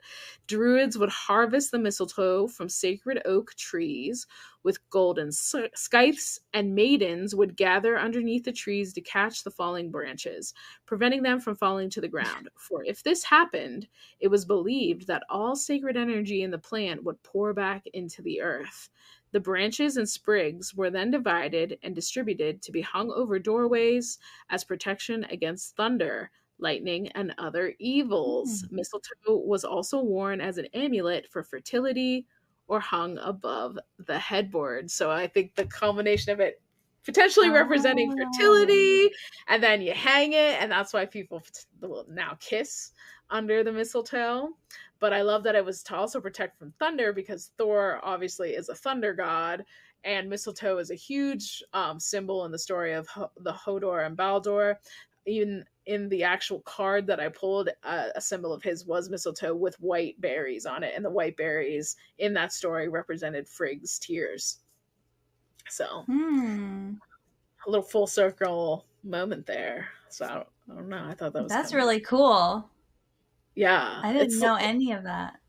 Speaker 1: Druids would harvest the mistletoe from sacred oak trees with golden scythes, and maidens would gather underneath the trees to catch the falling branches, preventing them from falling to the ground. For if this happened, it was believed that all sacred energy in the plant would pour back into the earth. The branches and sprigs were then divided and distributed to be hung over doorways as protection against thunder, lightning, and other evils.
Speaker 2: Mm.
Speaker 1: Mistletoe was also worn as an amulet for fertility or hung above the headboard. So I think the combination of it potentially representing
Speaker 2: Oh.
Speaker 1: fertility, and then you hang it, and that's why people will now kiss under the mistletoe. But I love that it was to also protect from thunder, because Thor obviously is a thunder god, and mistletoe is a huge symbol in the story of the Hodor and Baldur. Even in the actual card that I pulled, a symbol of his was mistletoe with white berries on it, and the white berries in that story represented Frigg's tears. So
Speaker 2: Hmm.
Speaker 1: a little full circle moment there. So I don't know. I thought that was
Speaker 2: That's
Speaker 1: kind of
Speaker 2: really cool.
Speaker 1: yeah.
Speaker 2: I didn't
Speaker 1: It's
Speaker 2: know any of that.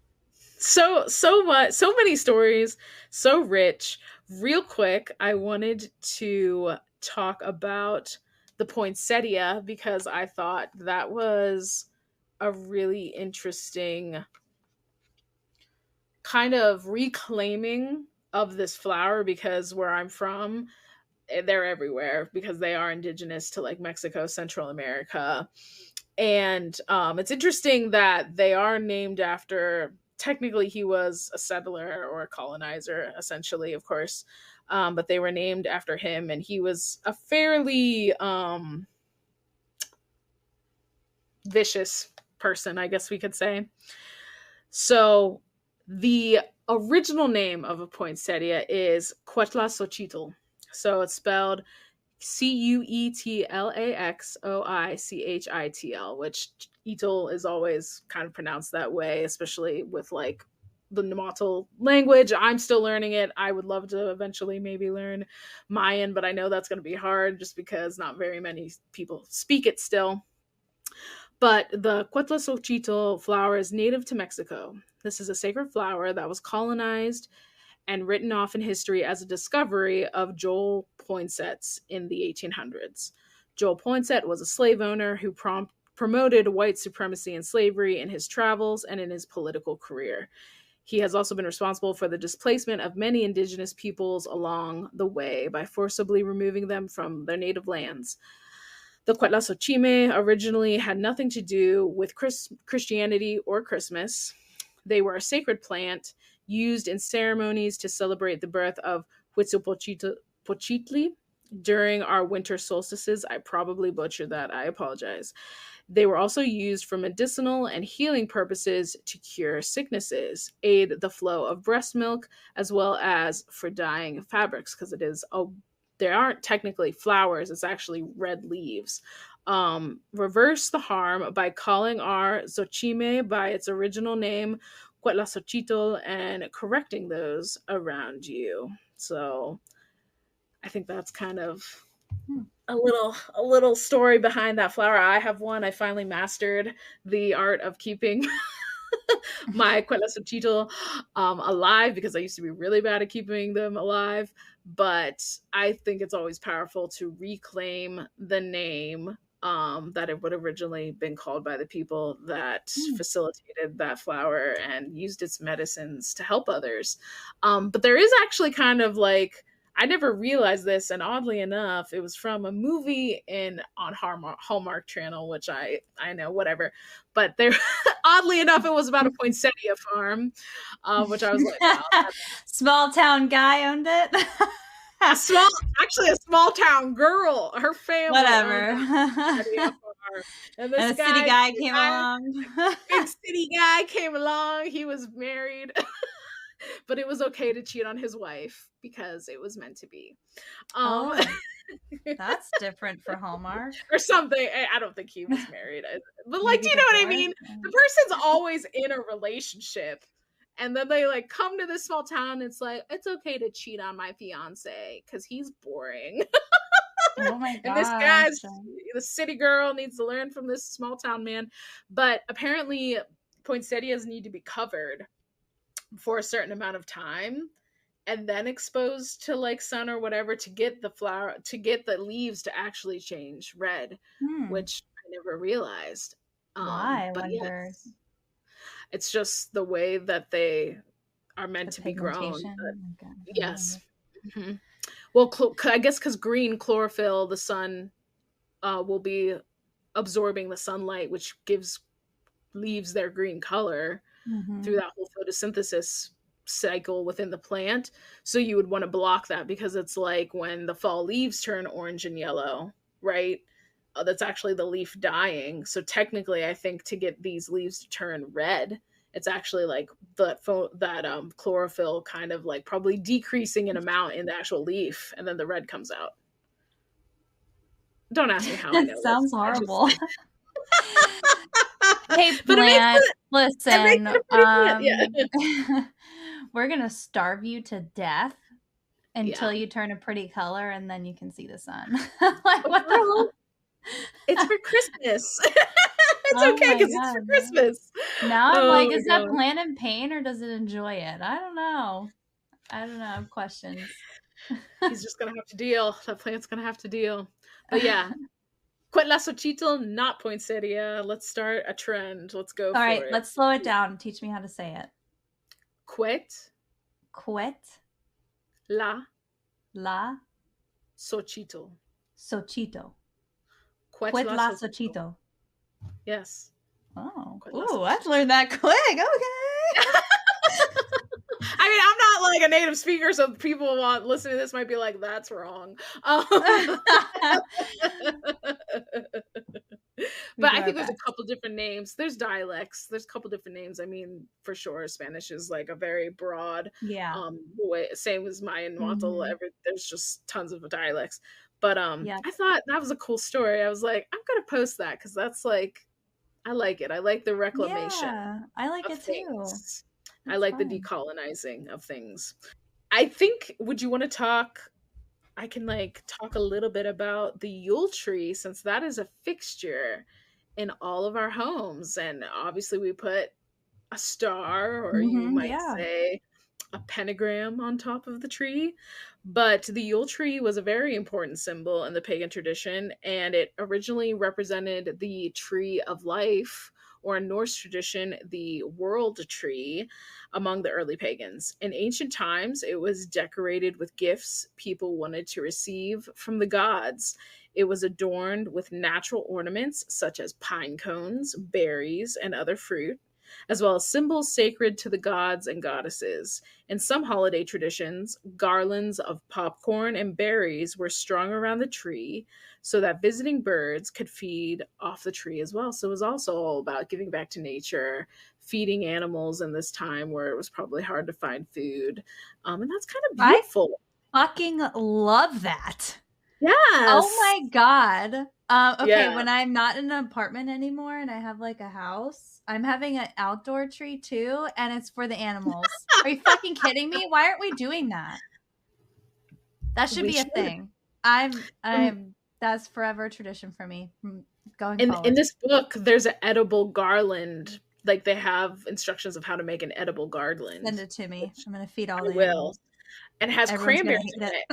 Speaker 1: so much, so many stories, so rich. Real quick, I wanted to talk about the poinsettia, because I thought that was a really interesting kind of reclaiming of this flower, because where I'm from, they're everywhere because they are indigenous to like Mexico, Central America. And it's interesting that they are named after, technically, he was a settler or a colonizer, essentially, of course. But they were named after him, and he was a fairly vicious person, I guess we could say. So the original name of a poinsettia is Quetzalcoatl. So it's spelled Cuetlaxoicitl, which Etl is always kind of pronounced that way, especially with like the Nahuatl language. I'm still learning it. I would love to eventually maybe learn Mayan, but I know that's going to be hard just because not very many people speak it still. But the Quetzalcoatl flower is native to Mexico. This is a sacred flower that was colonized and written off in history as a discovery of Joel Poinsett in the 1800s. Joel Poinsett was a slave owner who promoted white supremacy and slavery in his travels and in his political career. He has also been responsible for the displacement of many indigenous peoples along the way by forcibly removing them from their native lands. The Quetzalcoatl originally had nothing to do with Christianity or Christmas. They were a sacred plant used in ceremonies to celebrate the birth of Huitzilopochtli during our winter solstices. I probably butchered that. I apologize. They were also used for medicinal and healing purposes to cure sicknesses, aid the flow of breast milk, as well as for dyeing fabrics, because they aren't technically flowers, it's actually red leaves. Reverse the harm by calling our Xochime by its original name, Quetzalcoatl, and correcting those around you. So I think that's kind of a little story behind that flower. I have one. I finally mastered the art of keeping my Quetzalcoatl alive, because I used to be really bad at keeping them alive. But I think it's always powerful to reclaim the name that it would have originally been called by the people that facilitated that flower and used its medicines to help others. But there is actually kind of like, I never realized this, and oddly enough, it was from a movie on Hallmark Channel, which I know, whatever. But there, oddly enough, it was about a poinsettia farm, which I was like, wow,
Speaker 2: small town guy owned it.
Speaker 1: Actually a small town girl, her family.
Speaker 2: Whatever.
Speaker 1: And
Speaker 2: a city guy came along.
Speaker 1: Big city guy came along. He was married. But it was okay to cheat on his wife because it was meant to be.
Speaker 2: That's different for Hallmark.
Speaker 1: Or something. I don't think he was married. But like, do you know what I mean? The person's always in a relationship. And then they like come to this small town and it's like, it's okay to cheat on my fiance because he's boring.
Speaker 2: Oh my god.
Speaker 1: And the city girl needs to learn from this small town man. But apparently poinsettias need to be covered for a certain amount of time and then exposed to like sun or whatever to get the leaves to actually change red, which I never realized.
Speaker 2: Why? But yes,
Speaker 1: it's just the way that they are meant to be grown. But, yes. Mm-hmm. Well, I guess because green chlorophyll, the sun will be absorbing the sunlight, which gives leaves their green color through that whole photosynthesis cycle within the plant. So you would want to block that, because it's like when the fall leaves turn orange and yellow, right? That's actually the leaf dying. So technically, I think to get these leaves to turn red, it's actually like that chlorophyll kind of like probably decreasing in amount in the actual leaf, and then the red comes out. Don't ask me how I know.
Speaker 2: It sounds horrible. Hey, plant, listen, we're going to starve you to death until you turn a pretty color, and then you can see the sun. Like, what the
Speaker 1: It's for Christmas. It's okay because it's for Christmas.
Speaker 2: Now I'm like, is that plant in pain or does it enjoy it? I don't know. I have questions.
Speaker 1: He's just going to have to deal. That plant's going to have to deal. But yeah. Quetzalcoatl, not poinsettia. Let's start a trend. Let's go for it. All right,
Speaker 2: let's slow it down. Teach me how to say it.
Speaker 1: Quet. La. Xochitl.
Speaker 2: Quetzalcoatl.
Speaker 1: Yes.
Speaker 2: Oh. Ooh, I've learned that quick. Okay.
Speaker 1: I mean, I'm not like a native speaker, so people listening to this might be like, that's wrong.
Speaker 2: We
Speaker 1: But
Speaker 2: do
Speaker 1: I
Speaker 2: our
Speaker 1: think there's a
Speaker 2: best.
Speaker 1: couple different names. There's dialects. There's a couple different names. I mean, for sure, Spanish is like a very broad
Speaker 2: Yeah.
Speaker 1: way. Same as Mayan, Nahuatl.
Speaker 2: Mm-hmm.
Speaker 1: There's just tons of dialects. But
Speaker 2: Yep.
Speaker 1: I thought that was a cool story. I was like, I'm gonna post that because that's like, I like it. I like the reclamation
Speaker 2: Yeah, I like
Speaker 1: of
Speaker 2: it too.
Speaker 1: things. I
Speaker 2: It's
Speaker 1: like the
Speaker 2: fun.
Speaker 1: decolonizing of things. I think. Would you want to talk? I can like talk a little bit about the Yule tree since that is a fixture in all of our homes. And obviously, we put a star, or you
Speaker 2: Mm-hmm.
Speaker 1: might
Speaker 2: Yeah.
Speaker 1: say a pentagram on top of the tree. But the Yule tree was a very important symbol in the pagan tradition, and it originally represented the tree of life, or in Norse tradition, the world tree, among the early pagans. In ancient times, it was decorated with gifts people wanted to receive from the gods. It was adorned with natural ornaments such as pine cones, berries, and other fruit, as well as symbols sacred to the gods and goddesses. In some holiday traditions, garlands of popcorn and berries were strung around the tree so that visiting birds could feed off the tree as well. So it was also all about giving back to nature, feeding animals in this time where it was probably hard to find food. And that's kind of
Speaker 2: I
Speaker 1: beautiful.
Speaker 2: fucking love that. Oh
Speaker 1: Yes.
Speaker 2: my god. Okay,
Speaker 1: Yeah.
Speaker 2: when I'm not in an apartment anymore and I have like a house, I'm having an outdoor tree too, and it's for the animals. Are you fucking kidding me? Why aren't we doing that? That should
Speaker 1: We
Speaker 2: be a
Speaker 1: should.
Speaker 2: thing.
Speaker 1: Um,
Speaker 2: That's forever tradition for me from going
Speaker 1: in
Speaker 2: forward.
Speaker 1: this book, there's an edible garland. Like they have instructions of how to make an edible
Speaker 2: Send
Speaker 1: garland,
Speaker 2: it to me.
Speaker 1: which
Speaker 2: I'm gonna feed all
Speaker 1: I
Speaker 2: the
Speaker 1: will.
Speaker 2: animals.
Speaker 1: And it has
Speaker 2: Everyone's gonna
Speaker 1: cranberries
Speaker 2: hate
Speaker 1: in
Speaker 2: it.
Speaker 1: it.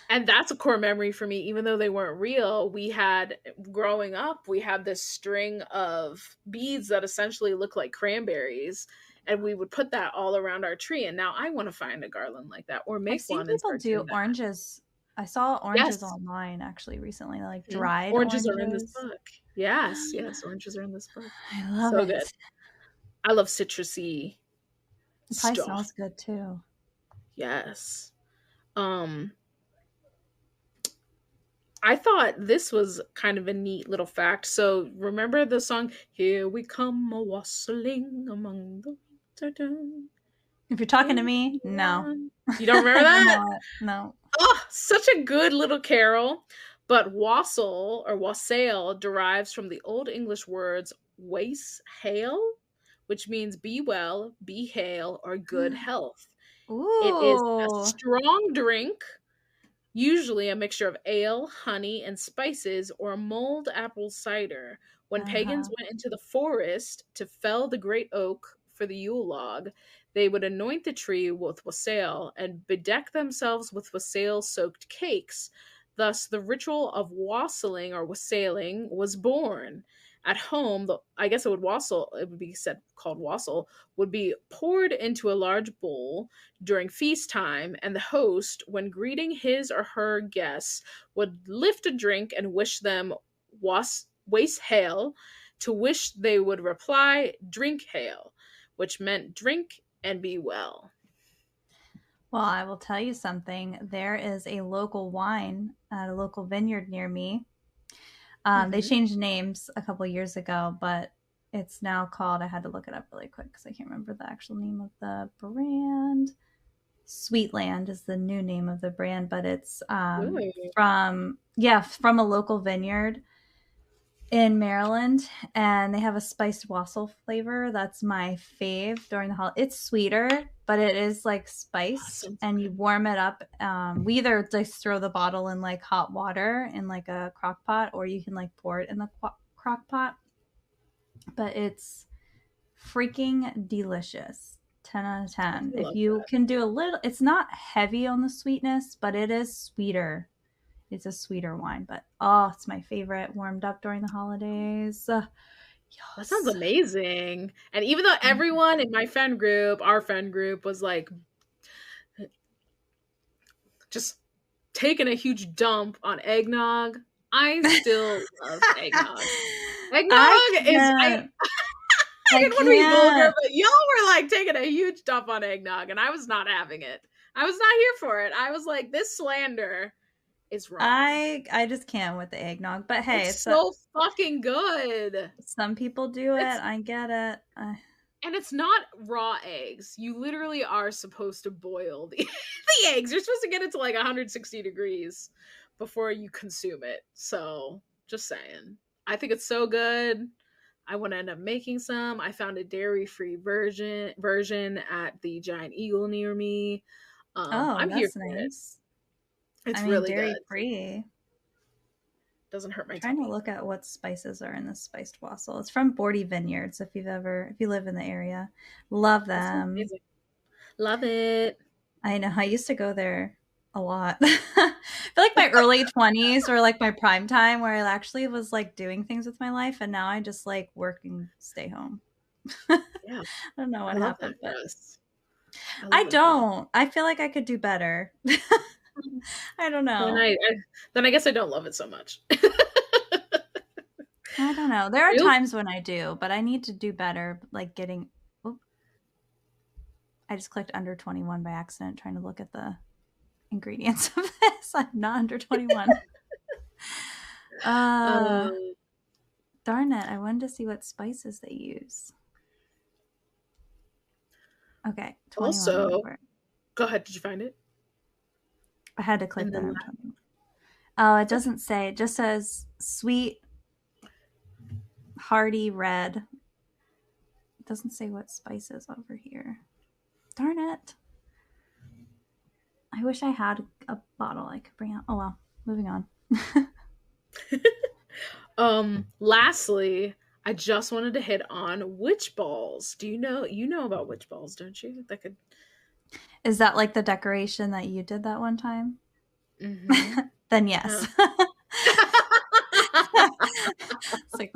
Speaker 1: And that's a core memory for me, even though they weren't real. We had, growing up, we had this string of beads that essentially look like cranberries, and we would put that all around our tree. And now I want to find a garland like that, or
Speaker 2: I've
Speaker 1: make
Speaker 2: seen
Speaker 1: one and
Speaker 2: people
Speaker 1: start
Speaker 2: do
Speaker 1: doing that.
Speaker 2: oranges. I saw oranges
Speaker 1: Yes.
Speaker 2: online actually recently, like
Speaker 1: Mhm.
Speaker 2: dried
Speaker 1: Oranges are in this
Speaker 2: oranges.
Speaker 1: book. Yes, yes, oranges are in this book.
Speaker 2: I love
Speaker 1: So good.
Speaker 2: it.
Speaker 1: I love citrusy
Speaker 2: It probably
Speaker 1: stuff.
Speaker 2: smells good too.
Speaker 1: Yes. Um, I thought this was kind of a neat little fact. So remember the song "Here We Come a Wassailing Among the Winter
Speaker 2: If you're talking to me, no.
Speaker 1: Dawn." You don't remember
Speaker 2: I don't
Speaker 1: that?
Speaker 2: know it. No.
Speaker 1: Oh, such a good little carol. But wassail or wassail derives from the Old English words wace hail, which means be well, be hale, or good health. It is a
Speaker 2: Ooh.
Speaker 1: strong drink, usually a mixture of ale, honey, and spices, or mulled apple cider. When pagans
Speaker 2: Uh-huh.
Speaker 1: went into the forest to fell the great oak for the Yule log, they would anoint the tree with wassail and bedeck themselves with wassail soaked cakes. Thus, the ritual of wassailing or wassailing was born. At home, I guess it would wassail, it would be said called wassail, would be poured into a large bowl during feast time, and the host, when greeting his or her guests, would lift a drink and wish them waste hail, to which they would reply, drink hail, which meant drink and be well.
Speaker 2: Well, I will tell you something. There is a local wine at a local vineyard near me. They
Speaker 1: Mm-hmm.
Speaker 2: changed names a couple years ago, but it's now called, I had to look it up really quick because I can't remember the actual name of the brand. Sweetland is the new name of the brand, but it's
Speaker 1: Ooh.
Speaker 2: from a local vineyard in Maryland, and they have a spiced wassail flavor. That's my fave during the holiday. It's sweeter, but it is like spiced,
Speaker 1: Sounds
Speaker 2: and you
Speaker 1: good.
Speaker 2: warm it up. We either just throw the bottle in like hot water in like a crock pot, or you can like pour it in the crock pot. But it's freaking delicious. 10 out of
Speaker 1: I
Speaker 2: 10. If
Speaker 1: love
Speaker 2: you
Speaker 1: that.
Speaker 2: can do a little, it's not heavy on the sweetness, but it is sweeter. It's a sweeter wine, but oh, it's my favorite. Warmed up during the holidays.
Speaker 1: That sounds
Speaker 2: Yes.
Speaker 1: amazing. And even though everyone in my friend group, our friend group, was like just taking a huge dump on eggnog, I still love eggnog.
Speaker 2: I
Speaker 1: Eggnog is
Speaker 2: can't.
Speaker 1: I
Speaker 2: I
Speaker 1: didn't want to be vulgar,
Speaker 2: can't.
Speaker 1: but y'all were like taking a huge dump on eggnog, and I was not having it. I was not here for it. I was like, this slander is wrong.
Speaker 2: I just can't with the eggnog. But hey,
Speaker 1: It's so fucking good.
Speaker 2: Some people do it.
Speaker 1: It's
Speaker 2: I get it.
Speaker 1: And it's not raw eggs. You literally are supposed to boil the, the eggs. You're supposed to get it to like 160 degrees before you consume it. So, just saying. I think it's so good. I want to end up making some. I found a dairy-free version at the Giant Eagle near me. I'm here
Speaker 2: that's
Speaker 1: for it.
Speaker 2: nice.
Speaker 1: It's
Speaker 2: I mean,
Speaker 1: really
Speaker 2: dairy
Speaker 1: good.
Speaker 2: free.
Speaker 1: Doesn't hurt my
Speaker 2: Trying
Speaker 1: tummy.
Speaker 2: to look at what spices are in this spiced wassail. It's from Bordy Vineyards. If you live in the area, love them.
Speaker 1: Love it.
Speaker 2: I know. I used to go there a lot. I feel like my early 20s were like my prime time where I actually was like doing things with my life, and now I just like work and stay home.
Speaker 1: Yeah,
Speaker 2: I don't know what
Speaker 1: I love
Speaker 2: happened,
Speaker 1: that
Speaker 2: but
Speaker 1: for us.
Speaker 2: I don't. I feel like I could do better. I don't know.
Speaker 1: Then I guess I don't love it so much.
Speaker 2: I don't know. There are times when I do, but I need to do better. Like getting. Oh, I just clicked under 21 by accident, trying to look at the ingredients of this. I'm not under 21. Darn it! I wanted to see what spices they use. Okay, 21.
Speaker 1: Also, go ahead. Did you find it?
Speaker 2: I had to click that. Oh, it doesn't say. It just says sweet, hearty red. It doesn't say what spices over here. Darn it. I wish I had a bottle I could bring out. Oh well, moving on.
Speaker 1: Lastly, I just wanted to hit on witch balls. You know about witch balls, don't you?
Speaker 2: Is that like the decoration that you did that one time?
Speaker 1: Mm-hmm.
Speaker 2: Then yes. It's like,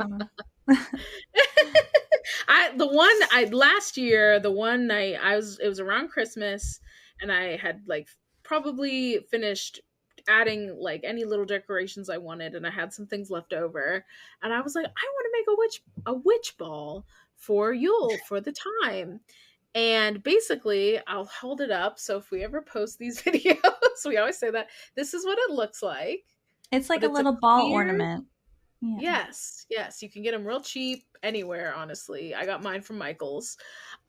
Speaker 1: last year, the one night it was around Christmas, and I had like probably finished adding like any little decorations I wanted, and I had some things left over, and I was like, I want to make a witch ball for Yule for the time. And basically, I'll hold it up. So if we ever post these videos, we always say that this is what it looks like.
Speaker 2: It's like a little ball ornament.
Speaker 1: Yeah. Yes. You can get them real cheap anywhere, honestly. I got mine from Michael's.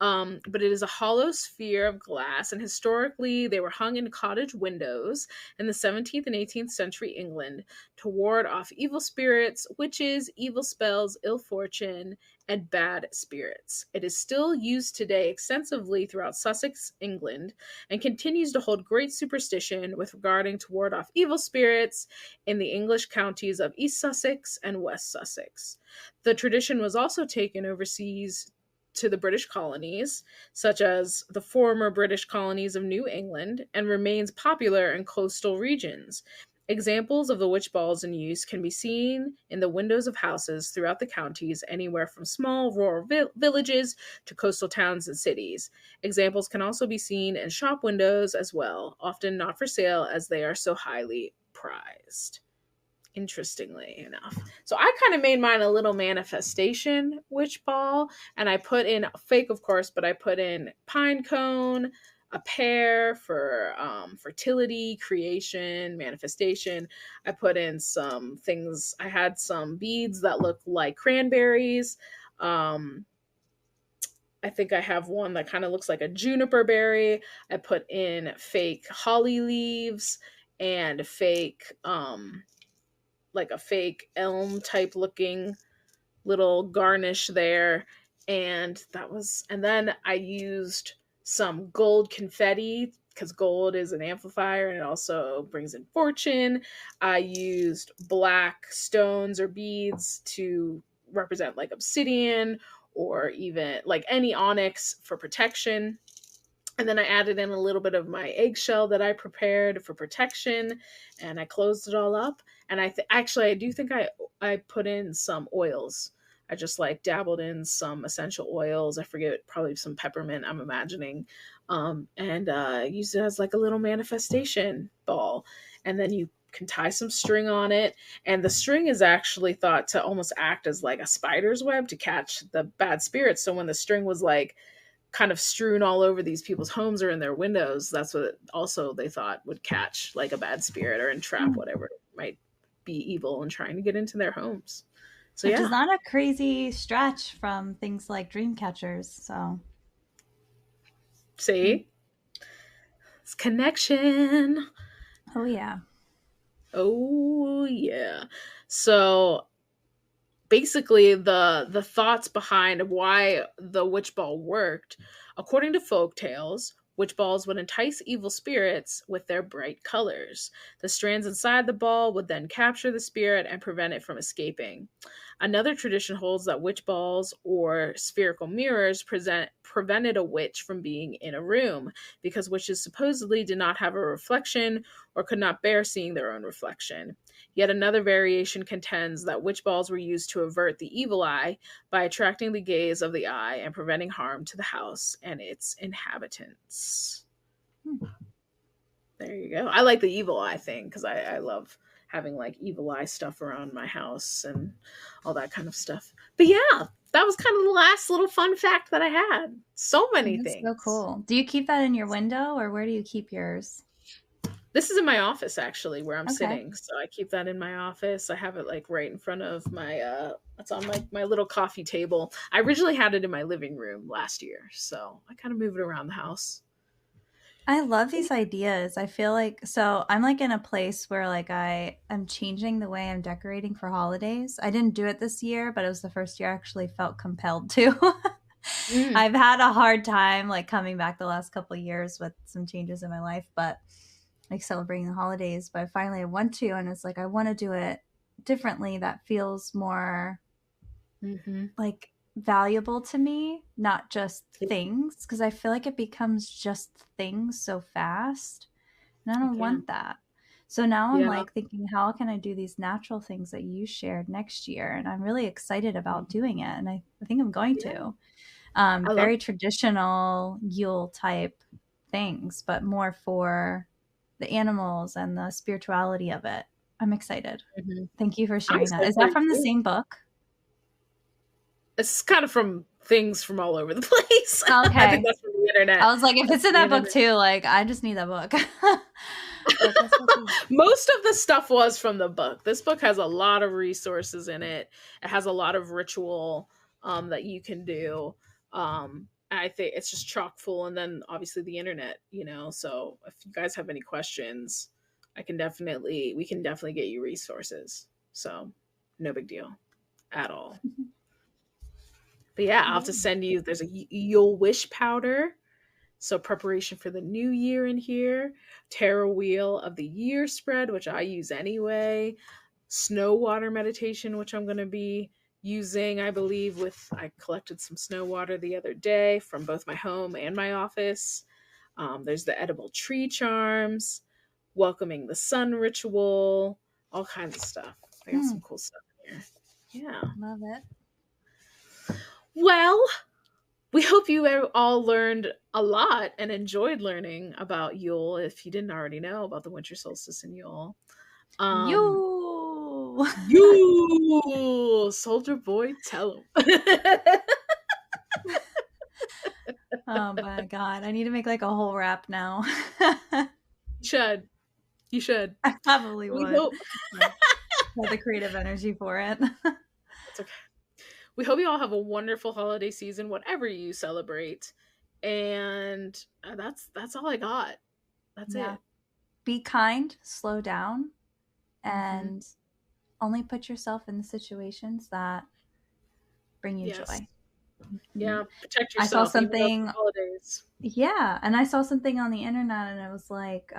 Speaker 1: But it is a hollow sphere of glass, and historically they were hung in cottage windows in the 17th and 18th century England to ward off evil spirits, witches, evil spells, ill fortune, and bad spirits. It is still used today extensively throughout Sussex, England, and continues to hold great superstition with regarding to ward off evil spirits in the English counties of East Sussex and West Sussex. The tradition was also taken overseas to the British colonies, such as the former British colonies of New England, and remains popular in coastal regions. Examples of the witch balls in use can be seen in the windows of houses throughout the counties, anywhere from small rural villages to coastal towns and cities. Examples can also be seen in shop windows as well, often not for sale as they are so highly prized. Interestingly enough. So I kind of made mine a little manifestation witch ball, and I put in fake, of course, but I put in pine cone, a pear for fertility, creation, manifestation. I put in some things. I had some beads that look like cranberries. I think I have one that kind of looks like a juniper berry. I put in fake holly leaves and fake like a fake elm type looking little garnish there. And then I used some gold confetti because gold is an amplifier and it also brings in fortune. I used black stones or beads to represent like obsidian or even like any onyx for protection. And then I added in a little bit of my eggshell that I prepared for protection, and I closed it all up. And I do think I put in some oils. I just like dabbled in some essential oils. I forget, probably some peppermint, I'm imagining, and used it as like a little manifestation ball. And then you can tie some string on it, and the string is actually thought to almost act as like a spider's web to catch the bad spirits. So when the string was like kind of strewn all over these people's homes or in their windows, that's what also they thought would catch like a bad spirit or entrap whatever might be evil and trying to get into their homes. So
Speaker 2: Which is
Speaker 1: yeah.
Speaker 2: not a crazy stretch from things like dream catchers. So,
Speaker 1: See? It's connection.
Speaker 2: oh yeah.
Speaker 1: Oh yeah. So basically the thoughts behind why the witch ball worked, according to folk tales, witch balls would entice evil spirits with their bright colors. The strands inside the ball would then capture the spirit and prevent it from escaping. Another tradition holds that witch balls or spherical mirrors prevented a witch from being in a room because witches supposedly did not have a reflection or could not bear seeing their own reflection. Yet another variation contends that witch balls were used to avert the evil eye by attracting the gaze of the eye and preventing harm to the house and its inhabitants. There you go. I like the evil eye thing because I love having like evil eye stuff around my house and all that kind of stuff. But yeah, that was kind of the last little fun fact that I had. So many
Speaker 2: That's
Speaker 1: things.
Speaker 2: so cool. Do you keep that in your window, or where do you keep yours?
Speaker 1: This is in my office actually where I'm
Speaker 2: Okay.
Speaker 1: sitting. So I keep that in my office. I have it like right in front of my it's on my little coffee table. I originally had it in my living room last year, so I kind of move it around the house.
Speaker 2: I love these ideas. I feel like, so I'm like in a place where like I'm changing the way I'm decorating for holidays. I didn't do it this year, but it was the first year I actually felt compelled to.
Speaker 1: Mm,
Speaker 2: I've had a hard time like coming back the last couple of years with some changes in my life, but like celebrating the holidays. But finally I want to, and it's like I want to do it differently that feels more
Speaker 1: mm-hmm.
Speaker 2: like valuable to me, not just things, because I feel like it becomes just things so fast. And I don't want that. So now I'm
Speaker 1: Yeah.
Speaker 2: like thinking, how can I do these natural things that you shared next year? And I'm really excited about doing it. And I think I'm going to.
Speaker 1: I love
Speaker 2: Very traditional Yule type things, but more for the animals and the spirituality of it. I'm excited.
Speaker 1: mm-hmm.
Speaker 2: Thank you for
Speaker 1: I'm
Speaker 2: sharing that.
Speaker 1: excited
Speaker 2: Is
Speaker 1: for
Speaker 2: that
Speaker 1: you
Speaker 2: from the
Speaker 1: too.
Speaker 2: same book?
Speaker 1: It's kind of from things from all over the place. I think
Speaker 2: Okay.
Speaker 1: that's from the internet.
Speaker 2: I was like, if
Speaker 1: That's
Speaker 2: it's in
Speaker 1: the
Speaker 2: that book
Speaker 1: internet.
Speaker 2: too, like I just need that book. But that's so cool.
Speaker 1: Most of the stuff was from the book. This book has a lot of resources in it. It has a lot of ritual that you can do. I think it's just chock full, and then obviously the internet. So if you guys have any questions, we can definitely get you resources. So no big deal at all. But yeah, I'll have to send you. There's a Yule wish powder. So preparation for the new year in here, tarot wheel of the year spread, which I use anyway, snow water meditation, which I'm going to be using, I believe, I collected some snow water the other day from both my home and my office. There's the edible tree charms, welcoming the sun ritual, all kinds of stuff. I got some cool stuff in here. Yeah.
Speaker 2: Love it.
Speaker 1: Well, we hope you all learned a lot and enjoyed learning about Yule if you didn't already know about the Winter Solstice and Yule.
Speaker 2: You.
Speaker 1: Yule! Soldier Boy, tell him.
Speaker 2: Oh my god, I need to make like a whole rap now.
Speaker 1: You should.
Speaker 2: I probably
Speaker 1: We
Speaker 2: would.
Speaker 1: hope.
Speaker 2: Have the creative energy for it.
Speaker 1: It's okay. We hope you all have a wonderful holiday season, whatever you celebrate. And that's all I got. That's it.
Speaker 2: Be kind, slow down, and only put yourself in the situations that bring you joy.
Speaker 1: Yeah, protect
Speaker 2: I saw
Speaker 1: yourself. Even
Speaker 2: something.
Speaker 1: on holidays.
Speaker 2: Yeah, and I saw something on the internet, and it was like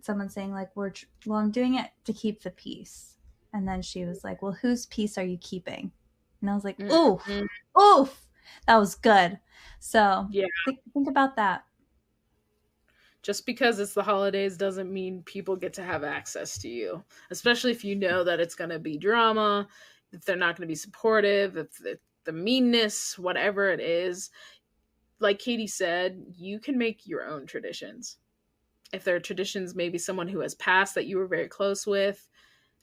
Speaker 2: someone saying like, well, I'm doing it to keep the peace. And then she was like, well, whose peace are you keeping? And I was like, oof, oof, that was good. So
Speaker 1: yeah,
Speaker 2: think about that.
Speaker 1: Just because it's the holidays doesn't mean people get to have access to you, especially if you know that it's going to be drama, if they're not going to be supportive, if the meanness, whatever it is. Like Katie said, you can make your own traditions. If there are traditions, maybe someone who has passed that you were very close with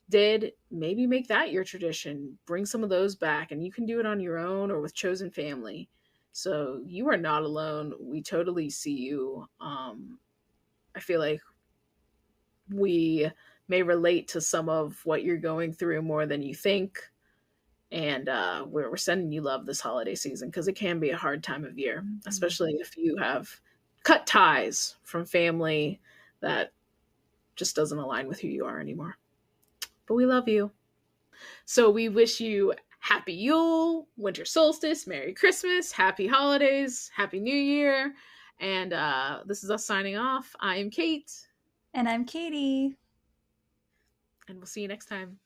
Speaker 1: did, maybe make that your tradition. Bring some of those back, and you can do it on your own or with chosen family. So you are not alone. We totally see you. I feel like we may relate to some of what you're going through more than you think. And we're sending you love this holiday season because it can be a hard time of year, especially if you have cut ties from family that just doesn't align with who you are anymore. But we love you. So we wish you happy Yule, winter solstice, Merry Christmas, happy holidays, happy New Year. And this is us signing off. I am Kate.
Speaker 2: And I'm Katie.
Speaker 1: And we'll see you next time.